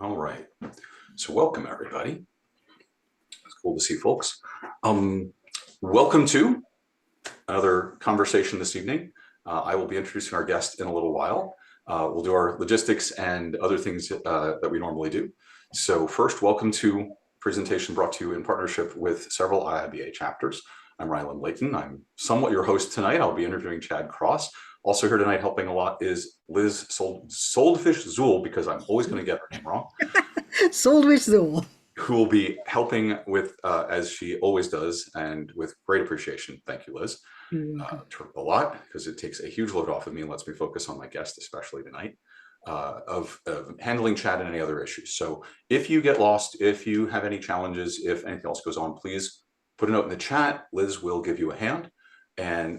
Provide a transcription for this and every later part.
All right. So welcome, everybody. It's cool to see folks. Welcome to another conversation this evening. I will be introducing our guest in a little while. We'll do our logistics and other things that we normally do. So first, welcome to presentation brought to you in partnership with several IIBA chapters. I'm Ryland Layton. I'm somewhat your host tonight. I'll be interviewing Chad Cross. Also here tonight helping a lot is Liz Soldfish Zool, because I'm always going to get her name wrong. Soldfish Zool. Who will be helping with, as she always does, and with great appreciation. Thank you, Liz. A lot, because it takes a huge load off of me and lets me focus on my guest, especially tonight, of handling Chad and any other issues. So if you get lost, if you have any challenges, if anything else goes on, please put a note in the chat. Liz will give you a hand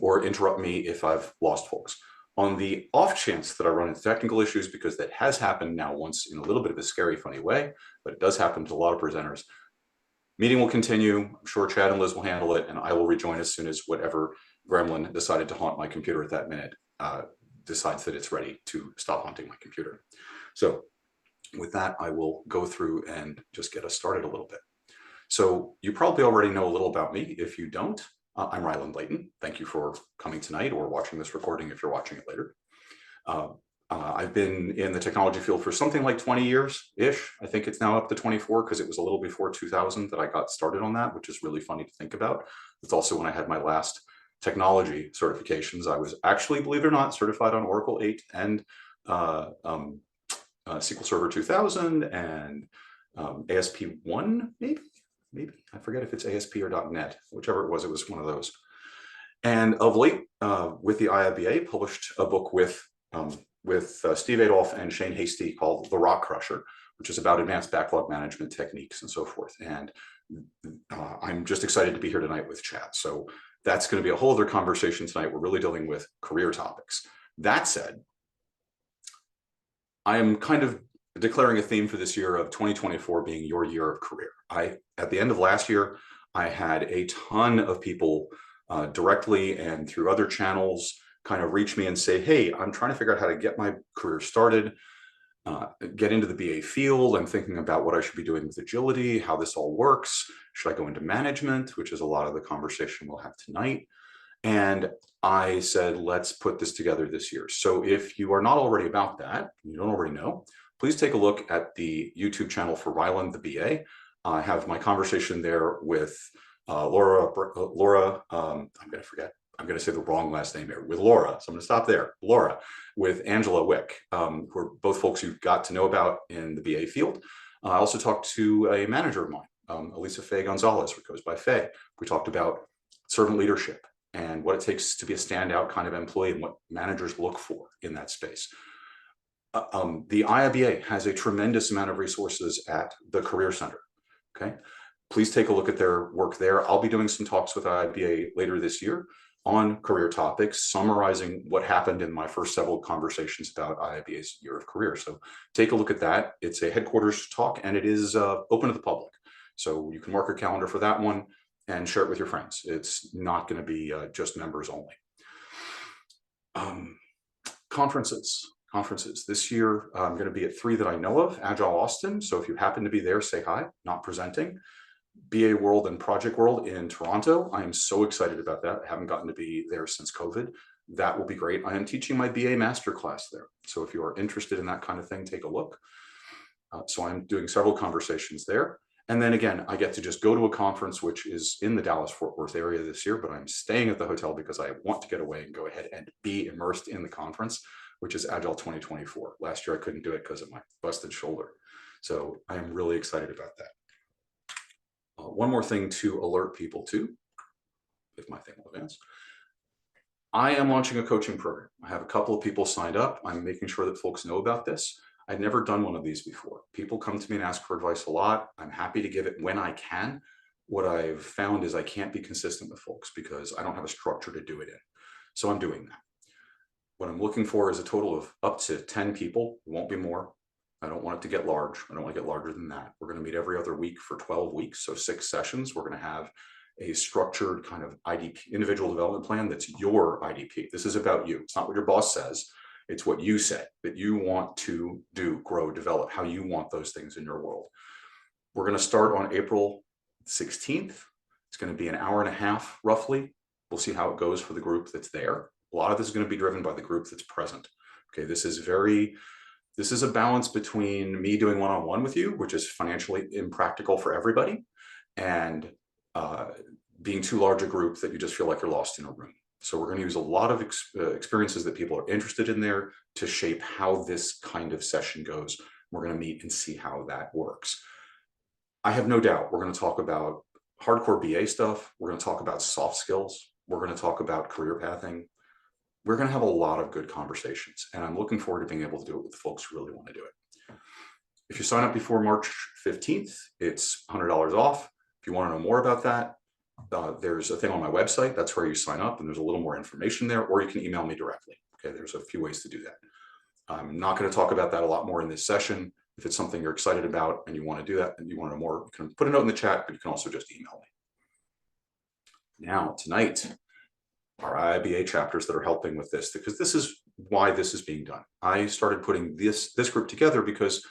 or interrupt me if I've lost folks. On the off chance that I run into technical issues, because that has happened now once in a little bit of a scary, funny way, but it does happen to a lot of presenters. Meeting will continue. I'm sure Chad and Liz will handle it, and I will rejoin as soon as whatever gremlin decided to haunt my computer at that minute decides that it's ready to stop haunting my computer. So with that, I will go through and just get us started a little bit. So you probably already know a little about me. If you don't, I'm Ryland Layton. Thank you for coming tonight or watching this recording if you're watching it later. I've been in the technology field for something like 20 years-ish. I think it's now up to 24 because it was a little before 2000 that I got started on that, which is really funny to think about. It's also when I had my last technology certifications. I was actually, believe it or not, certified on Oracle 8 and SQL Server 2000 and ASP1, maybe. I forget if it's ASP or .NET, whichever it was one of those. And of late, with the IIBA, published a book with Steve Adolph and Shane Hasty called The Rock Crusher, which is about advanced backlog management techniques and so forth. And I'm just excited to be here tonight with Chad. So that's going to be a whole other conversation tonight. We're really dealing with career topics. That said, I am kind of declaring a theme for this year of 2024 being your year of career. At the end of last year, I had a ton of people directly and through other channels kind of reach me and say, hey, I'm trying to figure out how to get my career started, get into the BA field. I'm thinking about what I should be doing with agility, how this all works. Should I go into management, which is a lot of the conversation we'll have tonight. And I said, let's put this together this year. So if you are not already about that, you don't already know, please take a look at the YouTube channel for Ryland the BA. I have my conversation there with Laura, I'm going to forget. I'm going to say the wrong last name here, with Laura. So I'm going to stop there. Laura, with Angela Wick, who are both folks you've got to know about in the BA field. I also talked to a manager of mine, Elisa Faye Gonzalez, who goes by Faye. We talked about servant leadership and what it takes to be a standout kind of employee and what managers look for in that space. The IIBA has a tremendous amount of resources at the Career Center. Okay, please take a look at their work there. I'll be doing some talks with IIBA later this year on career topics, summarizing what happened in my first several conversations about IIBA's year of career. So take a look at that. It's a headquarters talk and it is open to the public. So you can mark your calendar for that one and share it with your friends. It's not going to be just members only. Conferences. This year, I'm going to be at 3 that I know of. Agile Austin. So if you happen to be there, say hi. Not presenting. BA World and Project World in Toronto. I am so excited about that. I haven't gotten to be there since COVID. That will be great. I am teaching my BA masterclass there. So if you are interested in that kind of thing, take a look. So I'm doing several conversations there. And then again, I get to just go to a conference, which is in the Dallas-Fort Worth area this year, but I'm staying at the hotel because I want to get away and go ahead and be immersed in the conference, which is Agile 2024. Last year, I couldn't do it because of my busted shoulder. So I am really excited about that. One more thing to alert people to, if my thing will advance. I am launching a coaching program. I have a couple of people signed up. I'm making sure that folks know about this. I've never done one of these before. People come to me and ask for advice a lot. I'm happy to give it when I can. What I've found is I can't be consistent with folks because I don't have a structure to do it in. So I'm doing that. What I'm looking for is a total of up to 10 people. It won't be more. I don't want it to get large. I don't want to get larger than that. We're going to meet every other week for 12 weeks, so 6 sessions. We're going to have a structured kind of IDP, individual development plan that's your IDP. This is about you. It's not what your boss says. It's what you say that you want to do, grow, develop, how you want those things in your world. We're going to start on April 16th. It's going to be an hour and a half, roughly. We'll see how it goes for the group that's there. A lot of this is going to be driven by the group that's present. Okay, this is a balance between me doing one-on-one with you, which is financially impractical for everybody, and being too large a group that you just feel like you're lost in a room. So we're going to use a lot of experiences that people are interested in there to shape how this kind of session goes. We're going to meet and see how that works. I have no doubt we're going to talk about hardcore BA stuff. We're going to talk about soft skills. We're going to talk about career pathing. We're going to have a lot of good conversations, and I'm looking forward to being able to do it with folks who really want to do it. If you sign up before March 15th, it's $100 off. If you want to know more about that, there's a thing on my website. That's where you sign up, and there's a little more information there, or you can email me directly. Okay, there's a few ways to do that. I'm not going to talk about that a lot more in this session. If it's something you're excited about and you want to do that and you want to know more, you can put a note in the chat, but you can also just email me. Now, tonight, our IIBA chapters that are helping with this, because this is why this is being done. I started putting this group together because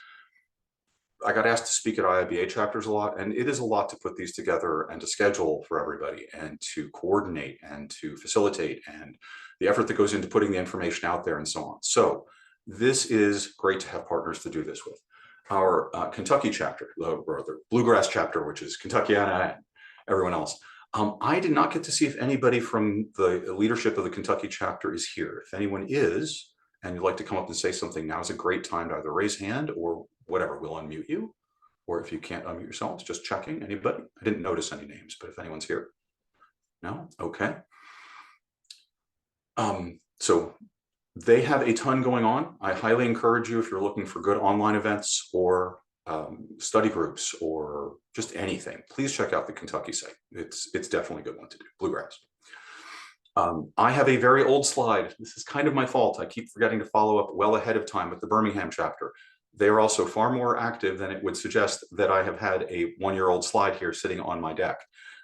I got asked to speak at IIBA chapters a lot, and it is a lot to put these together and to schedule for everybody and to coordinate and to facilitate, and the effort that goes into putting the information out there and so on. So this is great to have partners to do this with. Our Kentucky chapter, or the Bluegrass chapter, which is Kentuckiana and everyone else. I did not get to see if anybody from the leadership of the Kentucky chapter is here. If anyone is, and you'd like to come up and say something, now is a great time to either raise hand or whatever, we'll unmute you. Or if you can't unmute yourselves, just checking. Anybody? I didn't notice any names, but if anyone's here. No? Okay. So they have a ton going on. I highly encourage you, if you're looking for good online events or study groups or just anything, please check out the Kentucky site. It's definitely a good one to do, Bluegrass. I have a very old slide. This is kind of my fault. I keep forgetting to follow up well ahead of time with the Birmingham chapter. They are also far more active than it would suggest that I have had a one-year-old slide here sitting on my deck.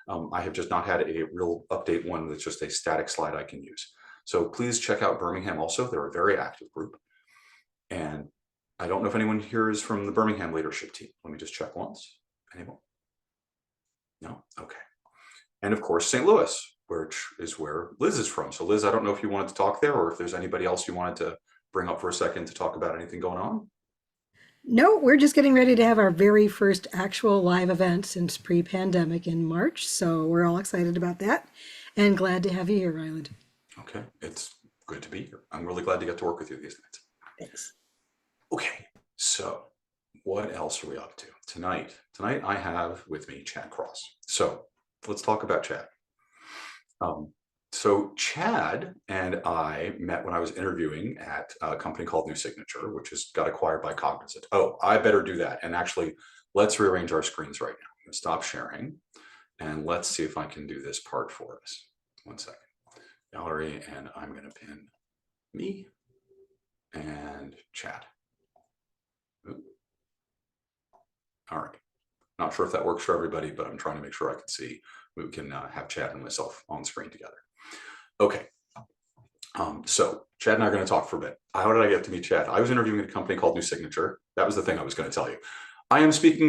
I have just not had a real update one that's just a static slide I can use. So please check out Birmingham also. They're a very active group. And I don't know if anyone here is from the Birmingham leadership team. Let me just check once. Anyone? No? Okay. And of course, St. Louis, which is where Liz is from. So Liz, I don't know if you wanted to talk there or if there's anybody else you wanted to bring up for a second to talk about anything going on. No, we're just getting ready to have our very first actual live event since pre-pandemic in March. So we're all excited about that and glad to have you here, Ryland. Okay, it's good to be here. I'm really glad to get to work with you these nights. Thanks. Okay, so what else are we up to tonight? Tonight I have with me Chad Cross. So let's talk about Chad. So Chad and I met when I was interviewing at a company called New Signature, which has got acquired by Cognizant. Oh, I better do that. And actually, let's rearrange our screens right now. I'm going to stop sharing and let's see if I can do this part for us. One second. Gallery, and I'm going to pin me and Chad. Ooh. All right. Not sure if that works for everybody, but I'm trying to make sure I can see. We can have Chad and myself on screen together. Okay. So Chad and I are going to talk for a bit. How did I get to meet Chad? I was interviewing at a company called New Signature. That was the thing I was going to tell you. I am speaking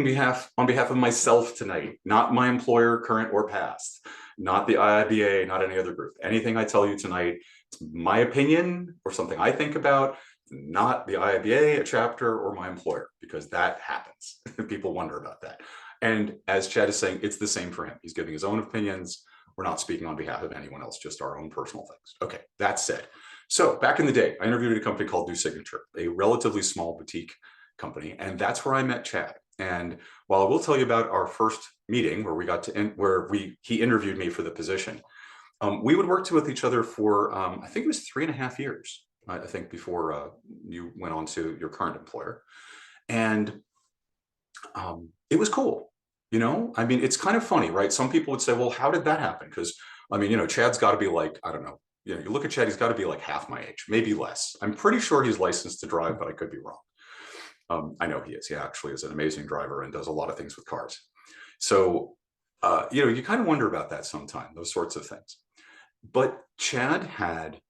on behalf of myself tonight, not my employer, current or past, not the IIBA, not any other group. Anything I tell you tonight, it's my opinion or something I think about, not the IIBA, a chapter, or my employer, because that happens. People wonder about that. And as Chad is saying, it's the same for him. He's giving his own opinions. We're not speaking on behalf of anyone else, just our own personal things. Okay, that said. So back in the day, I interviewed at a company called New Signature, a relatively small boutique company, and that's where I met Chad. And while I will tell you about our first meeting where we got to he interviewed me for the position, we would work with each other for I think it was 3.5 years. I think before you went on to your current employer, and it was cool. You know, I mean, it's kind of funny, right? Some people would say, well, how did that happen? Because I mean, you know, Chad's got to be like, I don't know, you know, you look at Chad, he's got to be like half my age, maybe less. I'm pretty sure he's licensed to drive, but I could be wrong. I know he is. He actually is an amazing driver and does a lot of things with cars. So, you know, you kind of wonder about that sometime, those sorts of things. But Chad had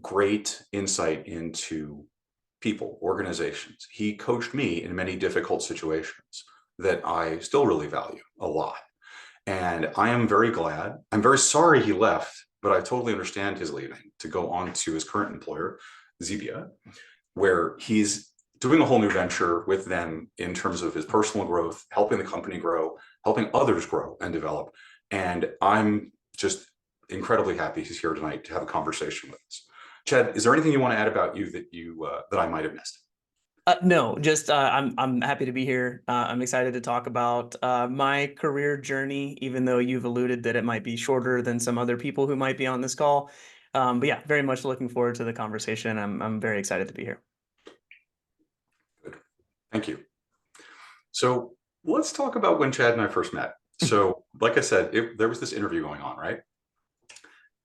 great insight into people, organizations. He coached me in many difficult situations that I still really value a lot. And I am very glad. I'm very sorry he left, but I totally understand his leaving to go on to his current employer, Zebia, where he's doing a whole new venture with them in terms of his personal growth, helping the company grow, helping others grow and develop. And I'm just incredibly happy he's here tonight to have a conversation with us. Chad, is there anything you want to add about you that I might have missed? No, just I'm happy to be here. I'm excited to talk about my career journey, even though you've alluded that it might be shorter than some other people who might be on this call. But yeah, very much looking forward to the conversation. I'm very excited to be here. Good. Thank you. So let's talk about when Chad and I first met. So, like I said, there was this interview going on, right?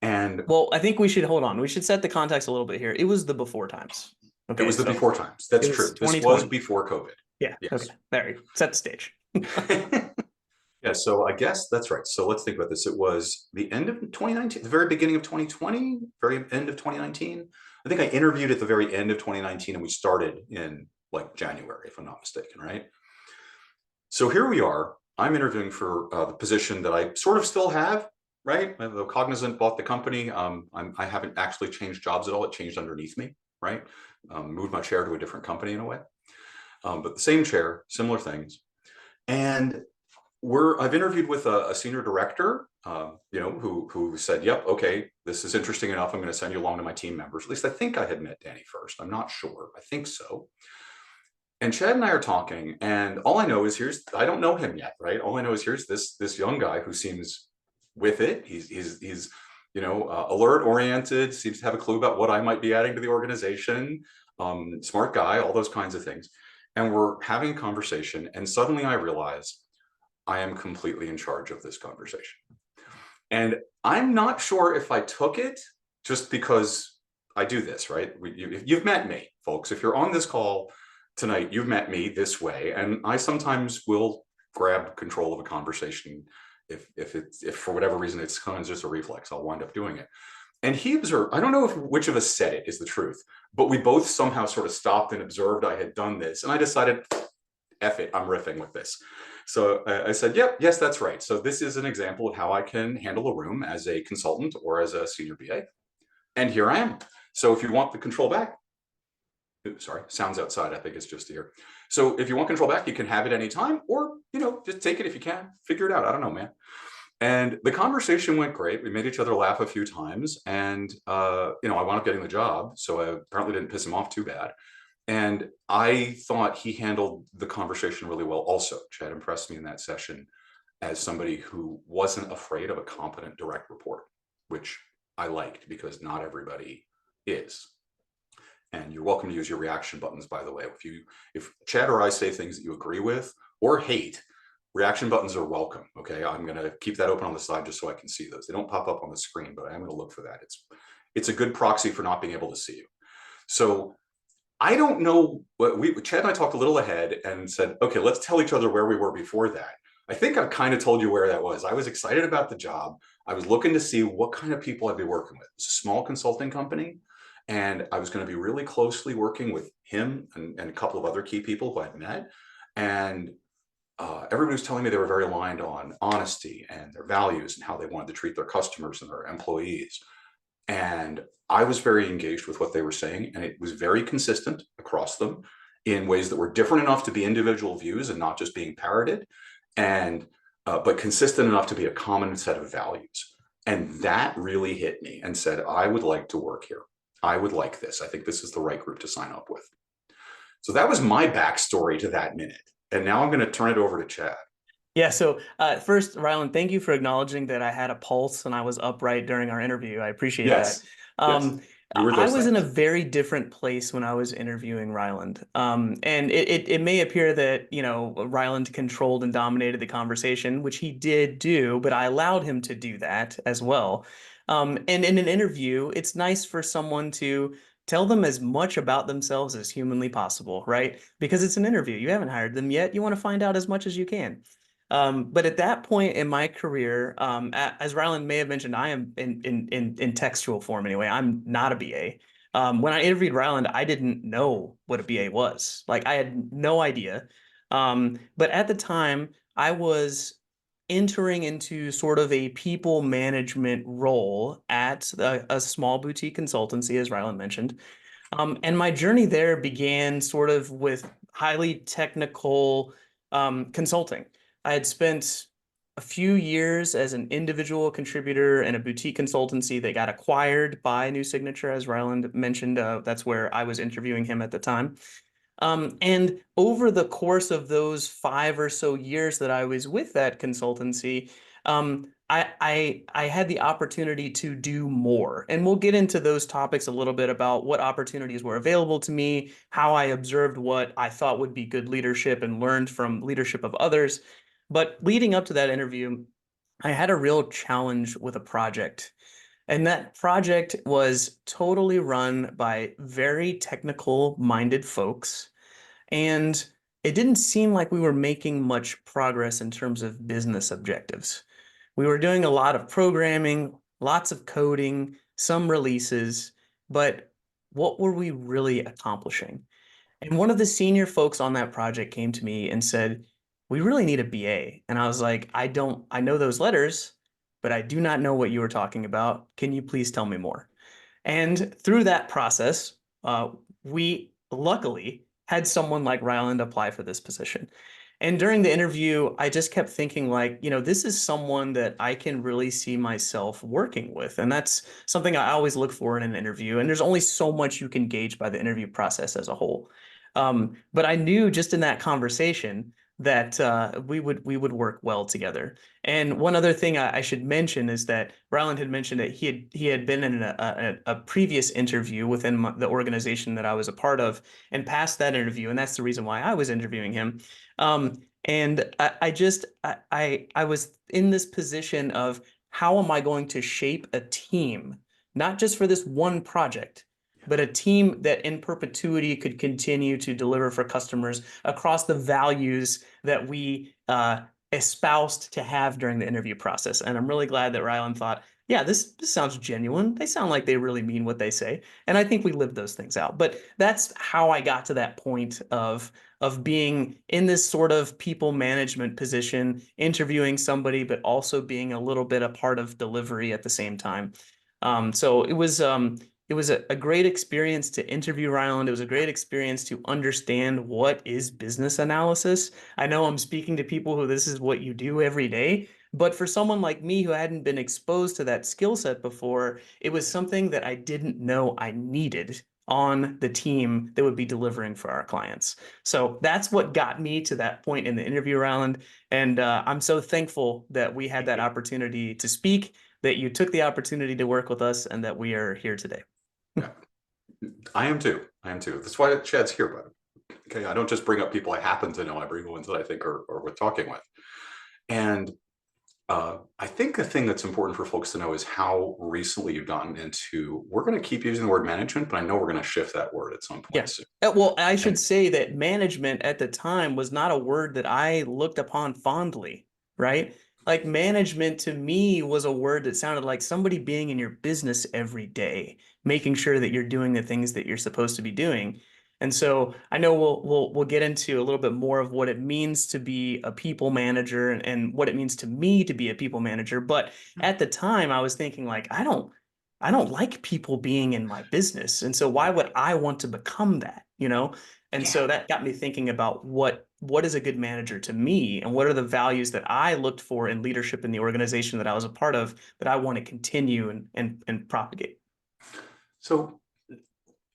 And Well, I think we should hold on. We should set the context a little bit here. It was the before times. it Okay, was the so before times. it That's was true. This was 2020. before COVID. Yeah. Okay. Yes. There you go. Set the stage. Yeah, so I guess that's right. So let's think about this. It was the end of 2019, the very beginning of 2020, very end of 2019. I think I interviewed at the very end of 2019 and we started in like January, if I'm not mistaken, right? So here we are. I'm interviewing for the position that I sort of still have, right? Though Cognizant bought the company, I haven't actually changed jobs at all. It changed underneath me, right? Moved my chair to a different company in a way, but the same chair, similar things. And I've interviewed with a senior director, who said, "Yep, okay, this is interesting enough. I'm going to send you along to my team members." At least I think I had met Danny first. I'm not sure. I think so. And Chad and I are talking, and all I know is I don't know him yet, right? All I know is here's this young guy who seems with it. He's alert, oriented, seems to have a clue about what I might be adding to the organization. Smart guy, all those kinds of things. And we're having a conversation, and suddenly I realize I am completely in charge of this conversation. And I'm not sure if I took it just because I do this, right? You've met me, folks. If you're on this call tonight, you've met me this way. And I sometimes will grab control of a conversation if for whatever reason it's kind of just a reflex, I'll wind up doing it. And he observed, I don't know which of us said it is the truth, but we both somehow sort of stopped and observed I had done this. And I decided, F it, I'm riffing with this. So I said, yep, yes, that's right. So this is an example of how I can handle a room as a consultant or as a senior BA. And here I am. So if you want the control back, oops, sorry, sounds outside, I think it's just here. So if you want control back, you can have it anytime, or, just take it if you can, figure it out. I don't know, man. And the conversation went great. We made each other laugh a few times, and I wound up getting the job. So I apparently didn't piss him off too bad. And I thought he handled the conversation really well also. Chad impressed me in that session as somebody who wasn't afraid of a competent direct report, which I liked because not everybody is. And you're welcome to use your reaction buttons, by the way. If Chad or I say things that you agree with or hate, reaction buttons are welcome. Okay, I'm going to keep that open on the side just so I can see those. They don't pop up on the screen, but I am going to look for that. It's a good proxy for not being able to see you. So I don't know what Chad and I talked a little ahead and said, okay, let's tell each other where we were before that. I think I've kind of told you where that was. I was excited about the job. I was looking to see what kind of people I'd be working with. It's a small consulting company, and I was going to be really closely working with him and a couple of other key people who I'd met. And everybody was telling me they were very aligned on honesty and their values and how they wanted to treat their customers and their employees. And I was very engaged with what they were saying, and it was very consistent across them in ways that were different enough to be individual views and not just being parroted, and but consistent enough to be a common set of values. And that really hit me and said, I would like to work here. I would like this. I think this is the right group to sign up with. So that was my backstory to that minute. And now I'm going to turn it over to Chad. Yeah, so first, Rylan, thank you for acknowledging that I had a pulse and I was upright during our interview. I appreciate that. Yes, yes, you were I those was in a things. very different place when I was interviewing Ryland. And it may appear that, Ryland controlled and dominated the conversation, which he did do, but I allowed him to do that as well. And in an interview, it's nice for someone to tell them as much about themselves as humanly possible, right? Because it's an interview. You haven't hired them yet. You want to find out as much as you can. But at that point in my career, as Ryland may have mentioned, I am in textual form anyway. I'm not a BA. When I interviewed Ryland, I didn't know what a BA was. Like I had no idea. But at the time, I was entering into sort of a people management role at a small boutique consultancy, as Ryland mentioned. And my journey there began sort of with highly technical consulting. I had spent a few years as an individual contributor in a boutique consultancy that got acquired by New Signature, as Ryland mentioned. That's where I was interviewing him at the time. And over the course of those 5 or so years that I was with that consultancy, I had the opportunity to do more. And we'll get into those topics a little bit about what opportunities were available to me, how I observed what I thought would be good leadership and learned from leadership of others. But leading up to that interview, I had a real challenge with a project. And that project was totally run by very technical minded folks. And it didn't seem like we were making much progress in terms of business objectives. We were doing a lot of programming, lots of coding, some releases, but what were we really accomplishing? And one of the senior folks on that project came to me and said, "We really need a BA." And I was like, I know those letters, but I do not know what you were talking about. Can you please tell me more?" And through that process, we luckily had someone like Ryland apply for this position. And during the interview, I just kept thinking, like, this is someone that I can really see myself working with. And that's something I always look for in an interview. And there's only so much you can gauge by the interview process as a whole. But I knew just in that conversation that we would work well together. And one other thing I should mention is that Ryland had mentioned that he had been in a previous interview within the organization that I was a part of and passed that interview, and that's the reason why I was interviewing him. And I was in this position of how am I going to shape a team, not just for this one project, but a team that in perpetuity could continue to deliver for customers across the values that we espoused to have during the interview process. And I'm really glad that Rylan thought, yeah, this sounds genuine. They sound like they really mean what they say. And I think we lived those things out. But that's how I got to that point of being in this sort of people management position, interviewing somebody, but also being a little bit a part of delivery at the same time. So it was a great experience to interview Ryland. It was a great experience to understand what is business analysis. I know I'm speaking to people who this is what you do every day, but for someone like me who hadn't been exposed to that skill set before, it was something that I didn't know I needed on the team that would be delivering for our clients. So that's what got me to that point in the interview, Ryland. And I'm so thankful that we had that opportunity to speak, that you took the opportunity to work with us, and that we are here today. Yeah, I am too. I am too. That's why Chad's here, but okay, I don't just bring up people I happen to know. I bring ones that I think are worth talking with. And I think the thing that's important for folks to know is how recently you've gotten into, we're going to keep using the word management, but I know we're going to shift that word at some point Yeah. soon. Well, I should And say that management at the time was not a word that I looked upon fondly, right? Like management to me was a word that sounded like somebody being in your business every day, making sure that you're doing the things that you're supposed to be doing. And so I know we'll get into a little bit more of what it means to be a people manager and what it means to me to be a people manager. But at the time I was thinking like, I don't like people being in my business. And so why would I want to become that, you know? And yeah, so that got me thinking about what is a good manager to me and what are the values that I looked for in leadership in the organization that I was a part of that I want to continue and propagate. so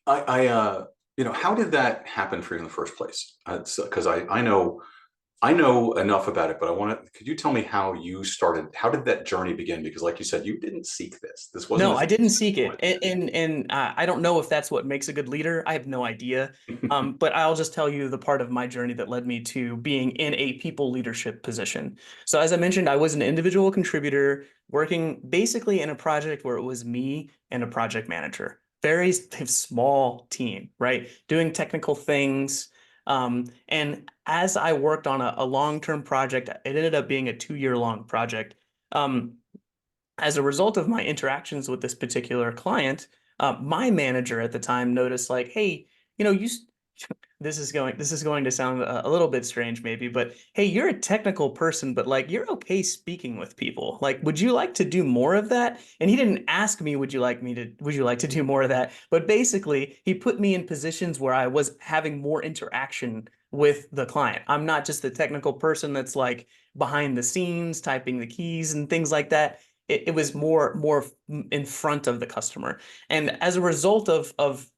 how did that happen for you in the first place? Because I know enough about it, but I want to, could you tell me how you started? How did that journey begin? Because like you said, you didn't seek this. This wasn't No, a I thing you didn't said seek you it, wanted to and I don't know if that's what makes a good leader. I have no idea. do. But I'll just tell you the part of my journey that led me to being in a people leadership position. So as I mentioned, I was an individual contributor working basically in a project where it was me and a project manager. Very small team, right? Doing technical things. And as I worked on a long-term project, it ended up being a 2-year long project. Um, as a result of my interactions with this particular client, my manager at the time noticed like, hey, you know, this is going to sound a little bit strange maybe, but hey, you're a technical person, but like you're okay speaking with people. Like, would you like to do more of that? And he didn't ask me, would you like to do more of that? But basically, he put me in positions where I was having more interaction with the client. I'm not just the technical person that's like behind the scenes typing the keys and things like that. It was more in front of the customer. And as a result of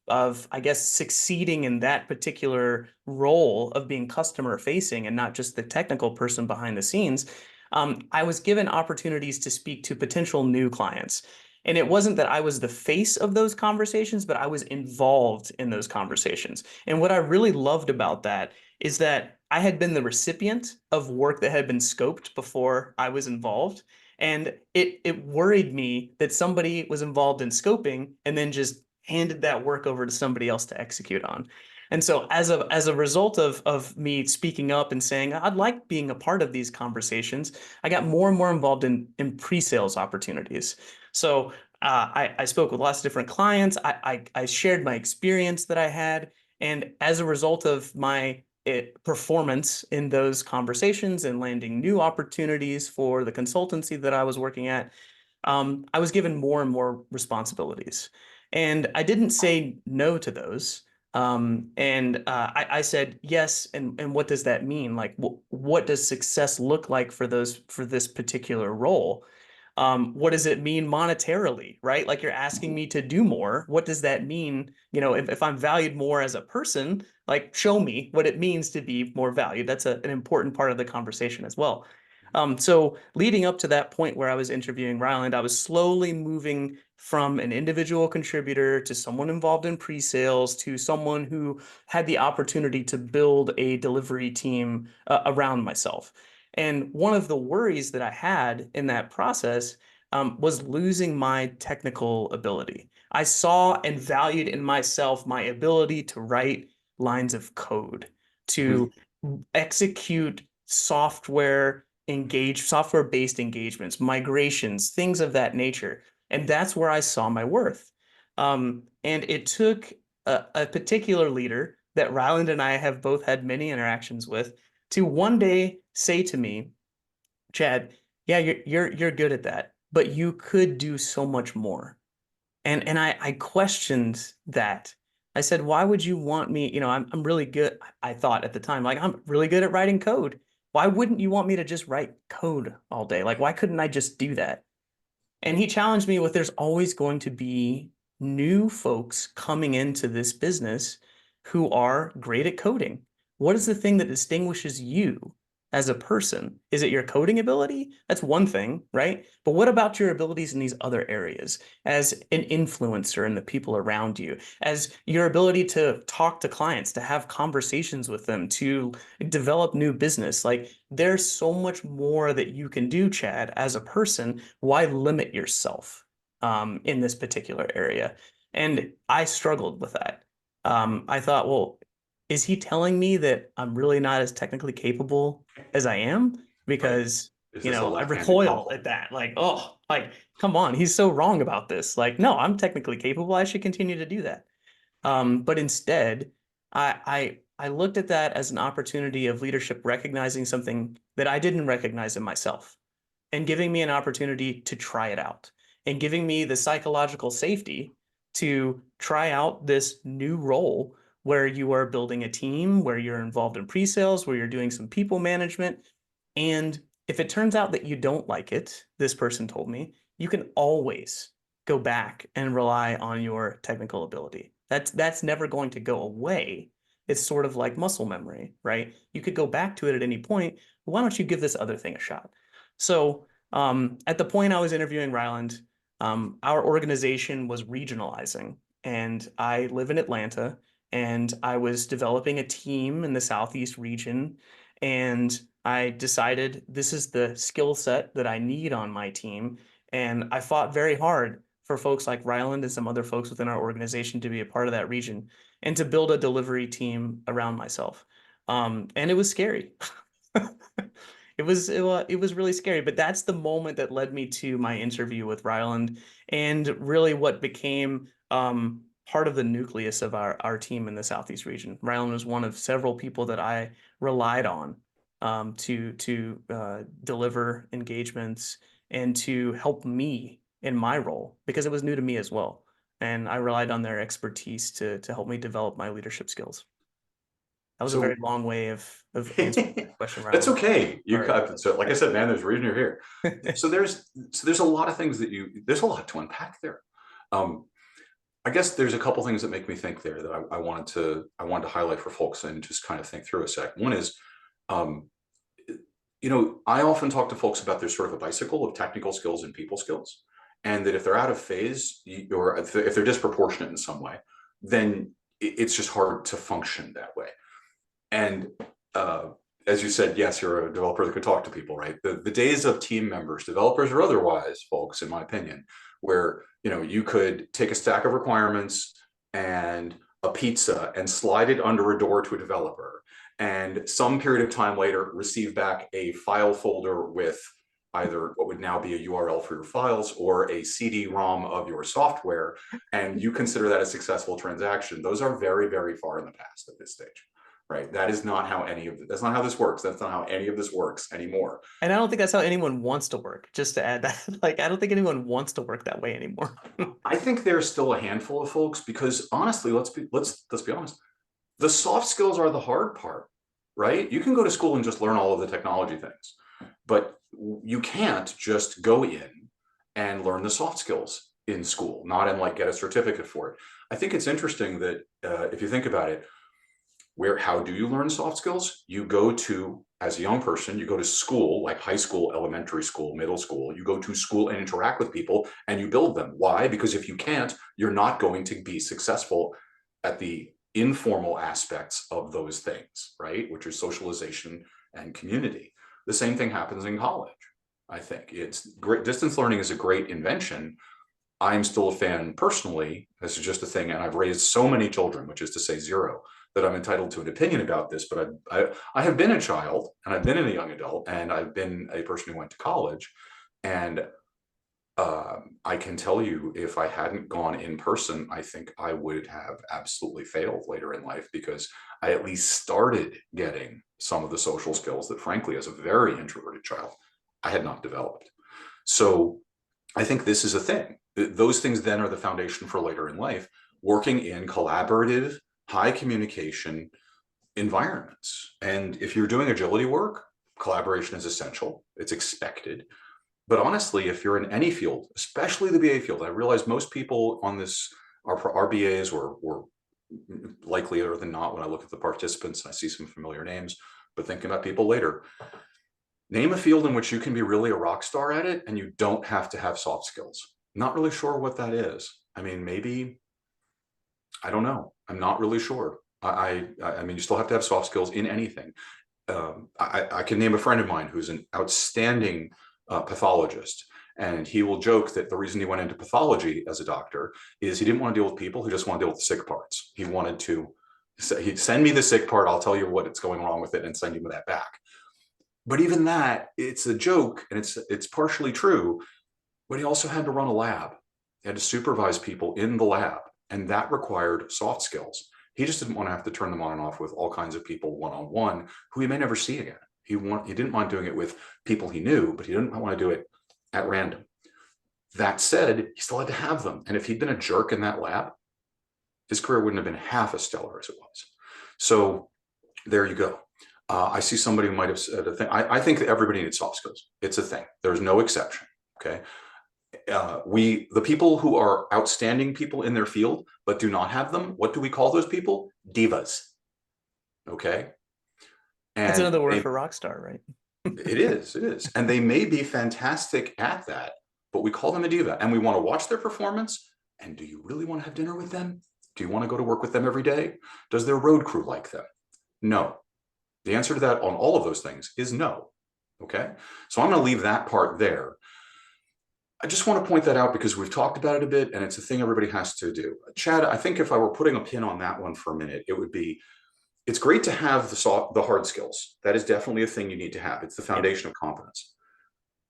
I guess succeeding in that particular role of being customer facing and not just the technical person behind the scenes, I was given opportunities to speak to potential new clients. And it wasn't that I was the face of those conversations, but I was involved in those conversations. And what I really loved about that is that I had been the recipient of work that had been scoped before I was involved. And it worried me that somebody was involved in scoping and then just handed that work over to somebody else to execute on. And so as a result of me speaking up and saying I'd like being a part of these conversations, I got more and more involved in pre-sales opportunities. So I spoke with lots of different clients. I shared my experience that I had, and as a result of my performance in those conversations and landing new opportunities for the consultancy that I was working at, I was given more and more responsibilities. And I didn't say no to those. I said yes. And what does that mean? Like, what does success look like for for this particular role? What does it mean monetarily, right? Like you're asking me to do more. What does that mean? You know, if I'm valued more as a person, like show me what it means to be more valued. That's an important part of the conversation as well. So leading up to that point where I was interviewing Ryland, I was slowly moving from an individual contributor to someone involved in pre-sales to someone who had the opportunity to build a delivery team around myself. And one of the worries that I had in that process was losing my technical ability. I saw and valued in myself my ability to write lines of code, to execute software-based engagements, migrations, things of that nature. And that's where I saw my worth. And it took a particular leader that Ryland and I have both had many interactions with to one day say to me, Chad, yeah, you're good at that, but you could do so much more. And I questioned that. I said, why would you want me? You know, I'm really good. I thought at the time, like, I'm really good at writing code. Why wouldn't you want me to just write code all day? Like, why couldn't I just do that? And he challenged me with there's always going to be new folks coming into this business who are great at coding. What is the thing that distinguishes you as a person? Is it your coding ability? That's one thing, right? But what about your abilities in these other areas as an influencer in the people around you, as your ability to talk to clients, to have conversations with them, to develop new business? Like there's so much more that you can do, Chad, as a person. Why limit yourself in this particular area? And I struggled with that. I thought, well, is he telling me that I'm really not as technically capable as I am? Right. Because, Is you this a know, I left-handed recoil compliment? at that. Like, oh, like, come on, he's so wrong about this. Like, no, I'm technically capable. I should continue to do that. But instead, I looked at that as an opportunity of leadership recognizing something that I didn't recognize in myself and giving me an opportunity to try it out and giving me the psychological safety to try out this new role where you are building a team, where you're involved in pre-sales, where you're doing some people management. And if it turns out that you don't like it, this person told me, you can always go back and rely on your technical ability. That's never going to go away. It's sort of like muscle memory, right? You could go back to it at any point. Why don't you give this other thing a shot? So at the point I was interviewing Ryland, our organization was regionalizing, and I live in Atlanta, and I was developing a team in the Southeast region, and I decided this is the skill set that I need on my team, and I fought very hard for folks like Ryland and some other folks within our organization to be a part of that region and to build a delivery team around myself. And it was scary. It was really scary, but that's the moment that led me to my interview with Ryland, and really what became part of the nucleus of our team in the Southeast region. Ryland was one of several people that I relied on to deliver engagements and to help me in my role because it was new to me as well, and I relied on their expertise to help me develop my leadership skills. That was a very So long way of answering that question, that's Ryland. okay. You Sorry. got so like I said, man, there's a reason you're here. So there's a lot of things that there's a lot to unpack there. Um, I guess there's a couple things that make me think there that I wanted to highlight for folks and just kind of think through a sec. One is, um, I often talk to folks about there's sort of a bicycle of technical skills and people skills, and that if they're out of phase or if they're disproportionate in some way, then it's just hard to function that way. And uh, as you said, yes, you're a developer that could talk to people, right? The days of team members, developers or otherwise, folks, in my opinion, where you could take a stack of requirements and a pizza and slide it under a door to a developer, and some period of time later receive back a file folder with either what would now be a URL for your files or a CD-ROM of your software, and you consider that a successful transaction. Those are very, very far in the past at this stage. Right. That's not how that's not how this works. That's not how any of this works anymore. And I don't think that's how anyone wants to work. Just to add that, like, I don't think anyone wants to work that way anymore. I think there's still a handful of folks because honestly, let's be honest. The soft skills are the hard part, right? You can go to school and just learn all of the technology things, but you can't just go in and learn the soft skills in school, not in like get a certificate for it. I think it's interesting that if you think about it, how do you learn soft skills? You go to, as a young person, you go to school, like high school, elementary school, middle school. You go to school and interact with people and you build them. Why? Because if you can't, you're not going to be successful at the informal aspects of those things, right? Which is socialization and community. The same thing happens in college. I think it's great. Distance learning is a great invention. I'm still a fan personally. This is just a thing. And I've raised so many children, which is to say zero, that I'm entitled to an opinion about this. But I have been a child and I've been a young adult and I've been a person who went to college. And I can tell you, if I hadn't gone in person, I think I would have absolutely failed later in life because I at least started getting some of the social skills that, frankly, as a very introverted child, I had not developed. So I think this is a thing. Those things then are the foundation for later in life, working in collaborative, high communication environments. And if you're doing agility work, collaboration is essential. It's expected. But honestly, if you're in any field, especially the BA field, I realize most people on this are BAs or likelier than not when I look at the participants, I see some familiar names, but thinking about people later, name a field in which you can be really a rock star at it and you don't have to have soft skills. Not really sure what that is. I mean, maybe, I don't know. I'm not really sure. I mean, you still have to have soft skills in anything. I can name a friend of mine who's an outstanding pathologist, and he will joke that the reason he went into pathology as a doctor is he didn't want to deal with people. He just wanted to deal with the sick parts. He wanted to, he'd send me the sick part. I'll tell you what's going wrong with it and send you that back. But even that, it's a joke and it's partially true, but he also had to run a lab. He had to supervise people in the lab, and that required soft skills. He just didn't want to have to turn them on and off with all kinds of people one-on-one who he may never see again. He didn't mind doing it with people he knew, but he didn't want to do it at random. That said, he still had to have them. And if he'd been a jerk in that lab, his career wouldn't have been half as stellar as it was. So there you go. I see somebody who might have said a thing. I think that everybody needs soft skills. It's a thing. There's no exception. Okay. The people who are outstanding people in their field but do not have them, what do we call those people? Divas. Okay. That's And another word for rock star, right? it is. And they may be fantastic at that, but we call them a diva and we want to watch their performance. And do you really want to have dinner with them? Do you want to go to work with them every day? Does their road crew like them? No. The answer to that on all of those things is no. Okay. So I'm going to leave that part there. I just want to point that out because we've talked about it a bit and it's a thing everybody has to do. Chad, I think if I were putting a pin on that one for a minute, it would be it's great to have the hard skills. That is definitely a thing you need to have. It's the Yep. foundation of competence.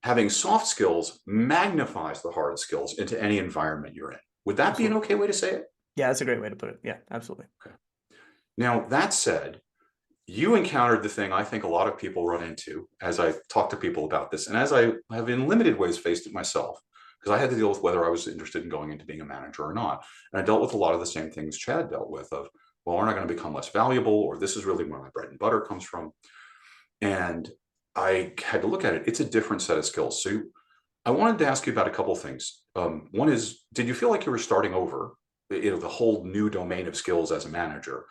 Having soft skills magnifies the hard skills into any environment you're in. Would that be an Absolutely. okay way to say it? Yeah, that's a great way to put it. Yeah, absolutely. Okay. Now, that said, you encountered the thing I think a lot of people run into as I talk to people about this, and as I have in limited ways faced it myself, because I had to deal with whether I was interested in going into being a manager or not. And I dealt with a lot of the same things Chad dealt with of, well, aren't I going to become less valuable? Or this is really where my bread and butter comes from. And I had to look at it. It's a different set of skills. So I wanted to ask you about a couple of things. One is, did you feel like you were starting over, the whole new domain of skills as a manager?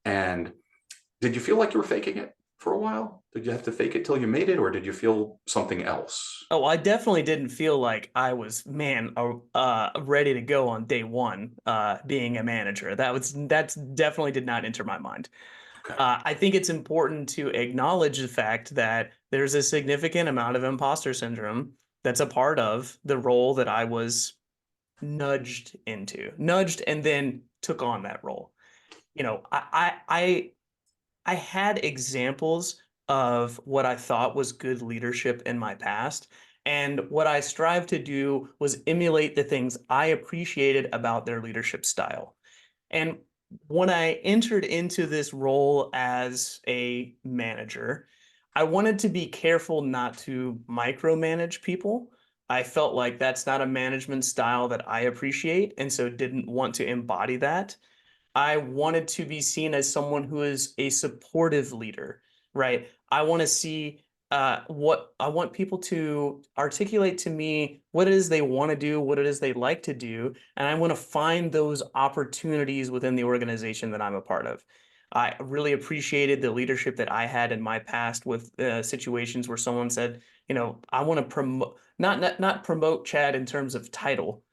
And did you feel like you were faking it for a while? Did you have to fake it till you made it, or did you feel something else? Oh, I definitely didn't feel like I was, man, ready to go on day one, being a manager. That's definitely did not enter my mind. Okay. I think it's important to acknowledge the fact that there's a significant amount of imposter syndrome that's a part of the role that I was nudged and then took on that role. You know, I had examples of what I thought was good leadership in my past. And what I strived to do was emulate the things I appreciated about their leadership style. And when I entered into this role as a manager, I wanted to be careful not to micromanage people. I felt like that's not a management style that I appreciate, and so didn't want to embody that. I wanted to be seen as someone who is a supportive leader, right? I want to see what I want people to articulate to me what it is they want to do, what it is they like to do, and I want to find those opportunities within the organization that I'm a part of. I really appreciated the leadership that I had in my past with situations where someone said, you know, I want to promote not promote Chad in terms of title,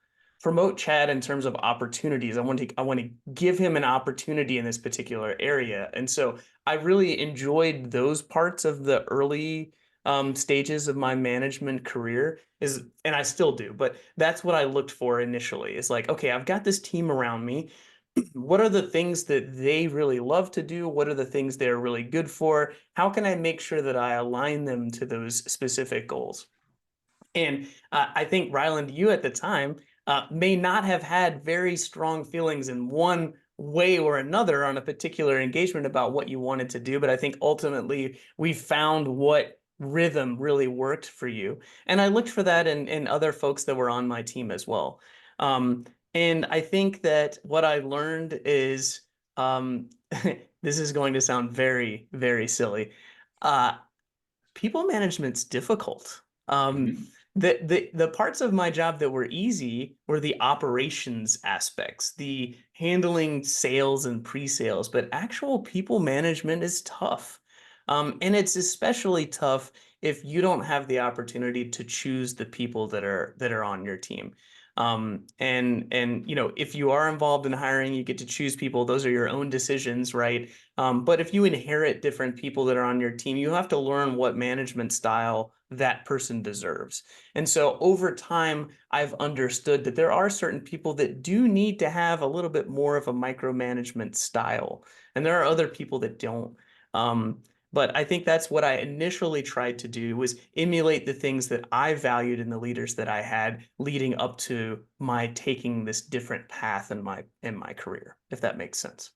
promote Chad in terms of opportunities. I want to give him an opportunity in this particular area. And so I really enjoyed those parts of the early stages of my management career is, and I still do, but that's what I looked for initially. Is like, okay, I've got this team around me. What are the things that they really love to do? What are the things they're really good for? How can I make sure that I align them to those specific goals? And I think Ryland, you at the time may not have had very strong feelings in one way or another on a particular engagement about what you wanted to do. But I think ultimately we found what rhythm really worked for you. And I looked for that in other folks that were on my team as well. Um, and I think that what I learned is this is going to sound very, very silly. Uh, People management's difficult. Mhm. The parts of my job that were easy were the operations aspects, the handling sales and pre-sales, but actual people management is tough. And it's especially tough if you don't have the opportunity to choose the people that are on your team. And you know, if you are involved in hiring, you get to choose people. Those are your own decisions, right? But if you inherit different people that are on your team, you have to learn what management style that person deserves. And so over time, I've understood that there are certain people that do need to have a little bit more of a micromanagement style, and there are other people that don't. But I think that's what I initially tried to do was emulate the things that I valued in the leaders that I had leading up to my taking this different path in my career, if that makes sense.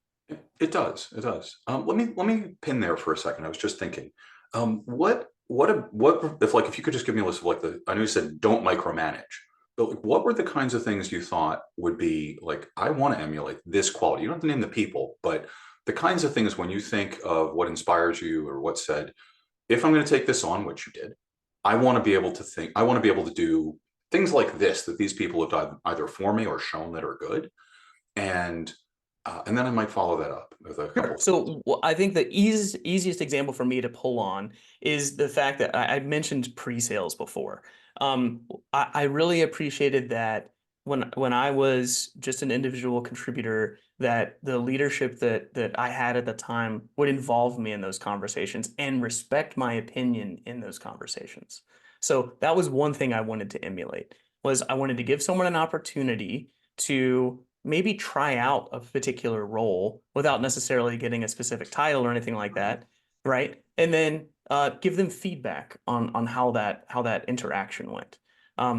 It does. It does. Let me pin there for a second. I was just thinking, what if like if you could just give me a list of like the I know you said don't micromanage, but like, what were the kinds of things you thought would be like I want to emulate this quality? You don't have to name the people, but the kinds of things when you think of what inspires you or what said, if I'm going to take this on, which you did, I want to be able to think. I want to be able to do things like this that these people have done either for me or shown that are good, and and then I might follow that up with a couple Sure. of things. So I think the easiest example for me to pull on is the fact that I mentioned pre-sales before. I really appreciated that when I was just an individual contributor, that the leadership that I had at the time would involve me in those conversations and respect my opinion in those conversations. So that was one thing I wanted to emulate, was I wanted to give someone an opportunity to maybe try out a particular role without necessarily getting a specific title or anything like that, right? And then give them feedback on how that interaction went.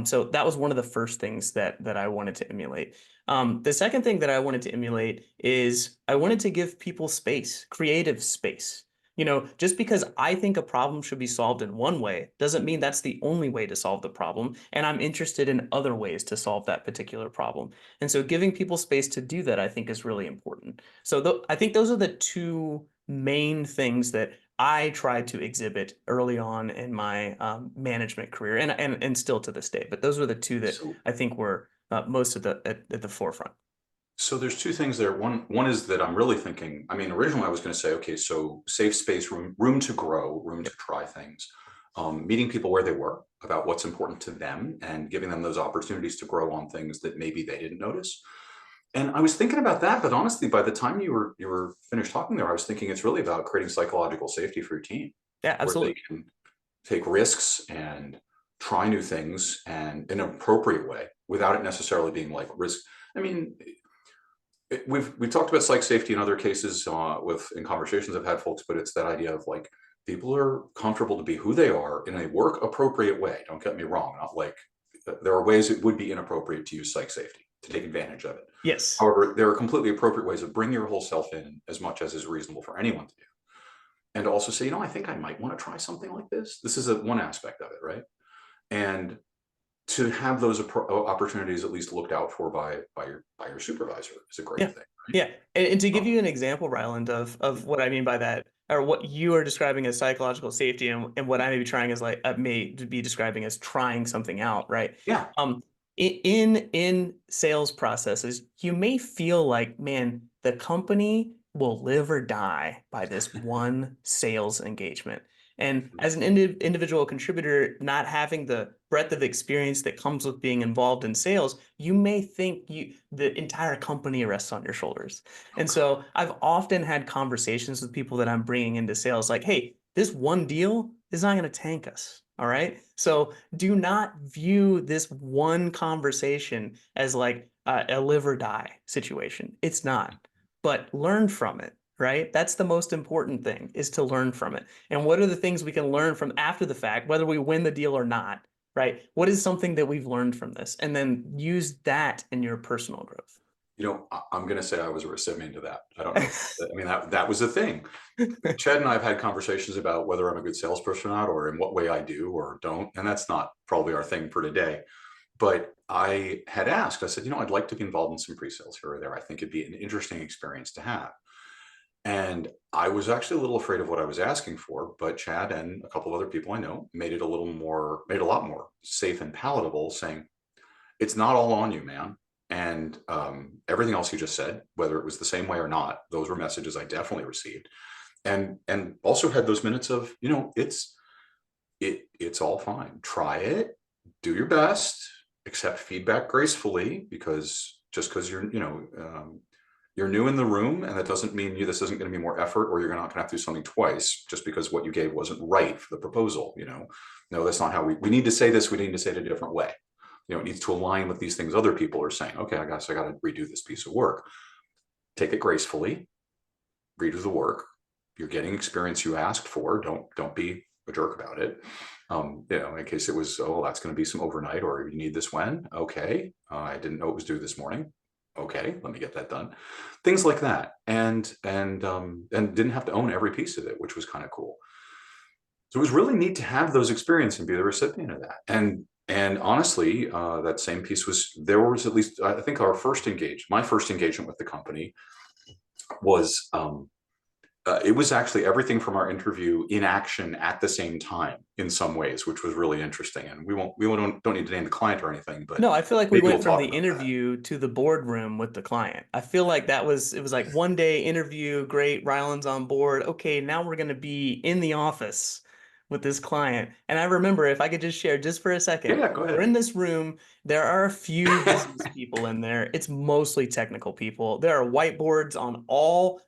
So that was one of the first things that I wanted to emulate. The second thing that I wanted to emulate is I wanted to give people space, creative space. Just because I think a problem should be solved in one way doesn't mean that's the only way to solve the problem. And I'm interested in other ways to solve that particular problem. And so giving people space to do that, I think, is really important. So I think those are the two main things that I tried to exhibit early on in my management career, and still to this day. But those were the two that So I think were most of at the forefront. So there's two things there. One is that I'm really thinking, I mean, originally I was going to say, okay, so safe space, room to grow, room to Yep. try things, meeting people where they were about what's important to them and giving them those opportunities to grow on things that maybe they didn't notice. And I was thinking about that, but honestly, by the time you were finished talking there, I was thinking it's really about creating psychological safety for your team, Yeah, where they absolutely. can take risks and try new things and in an appropriate way without it necessarily being like risk. I mean, we've talked about psych safety in other cases with in conversations I've had folks, but it's that idea of like people are comfortable to be who they are in a work appropriate way. Don't get me wrong. Not like there are ways it would be inappropriate to use psych safety to take advantage of it. Yes. However, there are completely appropriate ways of bringing your whole self in as much as is reasonable for anyone to do. And also say, I think I might want to try something like this. This is one aspect of it, right? And to have those opportunities at least looked out for by your supervisor is a great Yeah. thing. Yeah. And to give Um, you an example, Ryland, of what I mean by that, or what you are describing as psychological safety, and what I may be trying as like may be describing as trying something out, right? yeah, Um, in sales processes, you may feel like, man, the company will live or die by this one sales engagement. And as an individual contributor, not having the breadth of experience that comes with being involved in sales, you may think the entire company rests on your shoulders. And okay. so I've often had conversations with people that I'm bringing into sales like, hey, this one deal is not going to tank us. All right. So do not view this one conversation as like a live or die situation. It's not, but learn from it. Right. That's the most important thing, is to learn from it. And what are the things we can learn from after the fact, whether we win the deal or not? Right. What is something that we've learned from this? And then use that in your personal growth. I'm going to say I was a recipient of that. I don't know. I mean, that was the thing. Chad and I have had conversations about whether I'm a good salesperson or not, or in what way I do or don't. And that's not probably our thing for today. But I had asked, I said, I'd like to be involved in some pre-sales here or there. I think it'd be an interesting experience to have. And I was actually a little afraid of what I was asking for, but Chad and a couple of other people I know made it made it a lot more safe and palatable, saying, it's not all on you, man. And everything else you just said, whether it was the same way or not, those were messages I definitely received. And also had those minutes of, it's all fine. Try it, do your best, accept feedback gracefully, because just because you're new in the room, and that doesn't mean this isn't going to be more effort, or you're not going to have to do something twice just because what you gave wasn't right for the proposal. No, that's not how we need to say this. We need to say it a different way. It needs to align with these things other people are saying. Okay, I guess I got to redo this piece of work. Take it gracefully, redo the work. You're getting experience you asked for. Don't be a jerk about it. In case it was, that's going to be some overnight, or you need this when? Okay, I didn't know it was due this morning. Okay, let me get that done. Things like that, and didn't have to own every piece of it, which was kind of cool. So it was really neat to have those experiences and be the recipient of that. And honestly, that same piece there was at least, I think my first engagement with the company was it was actually everything from our interview in action at the same time in some ways, which was really interesting. And don't need to name the client or anything, but No, I feel like we maybe we'll went from talk the about that. interview to the boardroom with the client. I feel like it was like one day interview, great, Ryland's on board. Okay, now we're going to be in the office with this client. And I remember, if I could just share just for a second, Yeah, go we're in ahead. this room. There are a few business people in there. It's mostly technical people. There are whiteboards on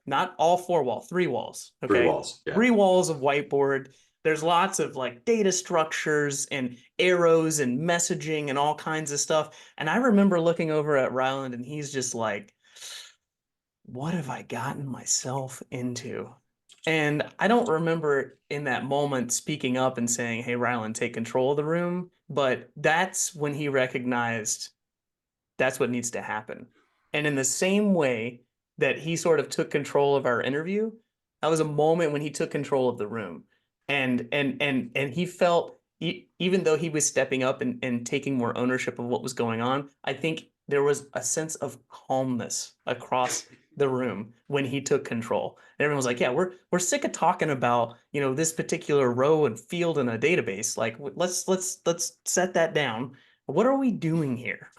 not all four walls, three walls. Three Okay. walls. Yeah. Three walls of whiteboard. there's lots of like data structures and arrows and messaging and all kinds of stuff. And I remember looking over at Ryland and he's just like, what have I gotten myself into? And I don't remember in that moment speaking up and saying, hey, Ryland, take control of the room. But that's when he recognized that's what needs to happen. And in the same way that he sort of took control of our interview, that was a moment when he took control of the room. And he felt even though he was stepping up and taking more ownership of what was going on, I think there was a sense of calmness across the room when he took control. And everyone was like, yeah, we're sick of talking about, this particular row and field in a database. Like let's set that down. What are we doing here?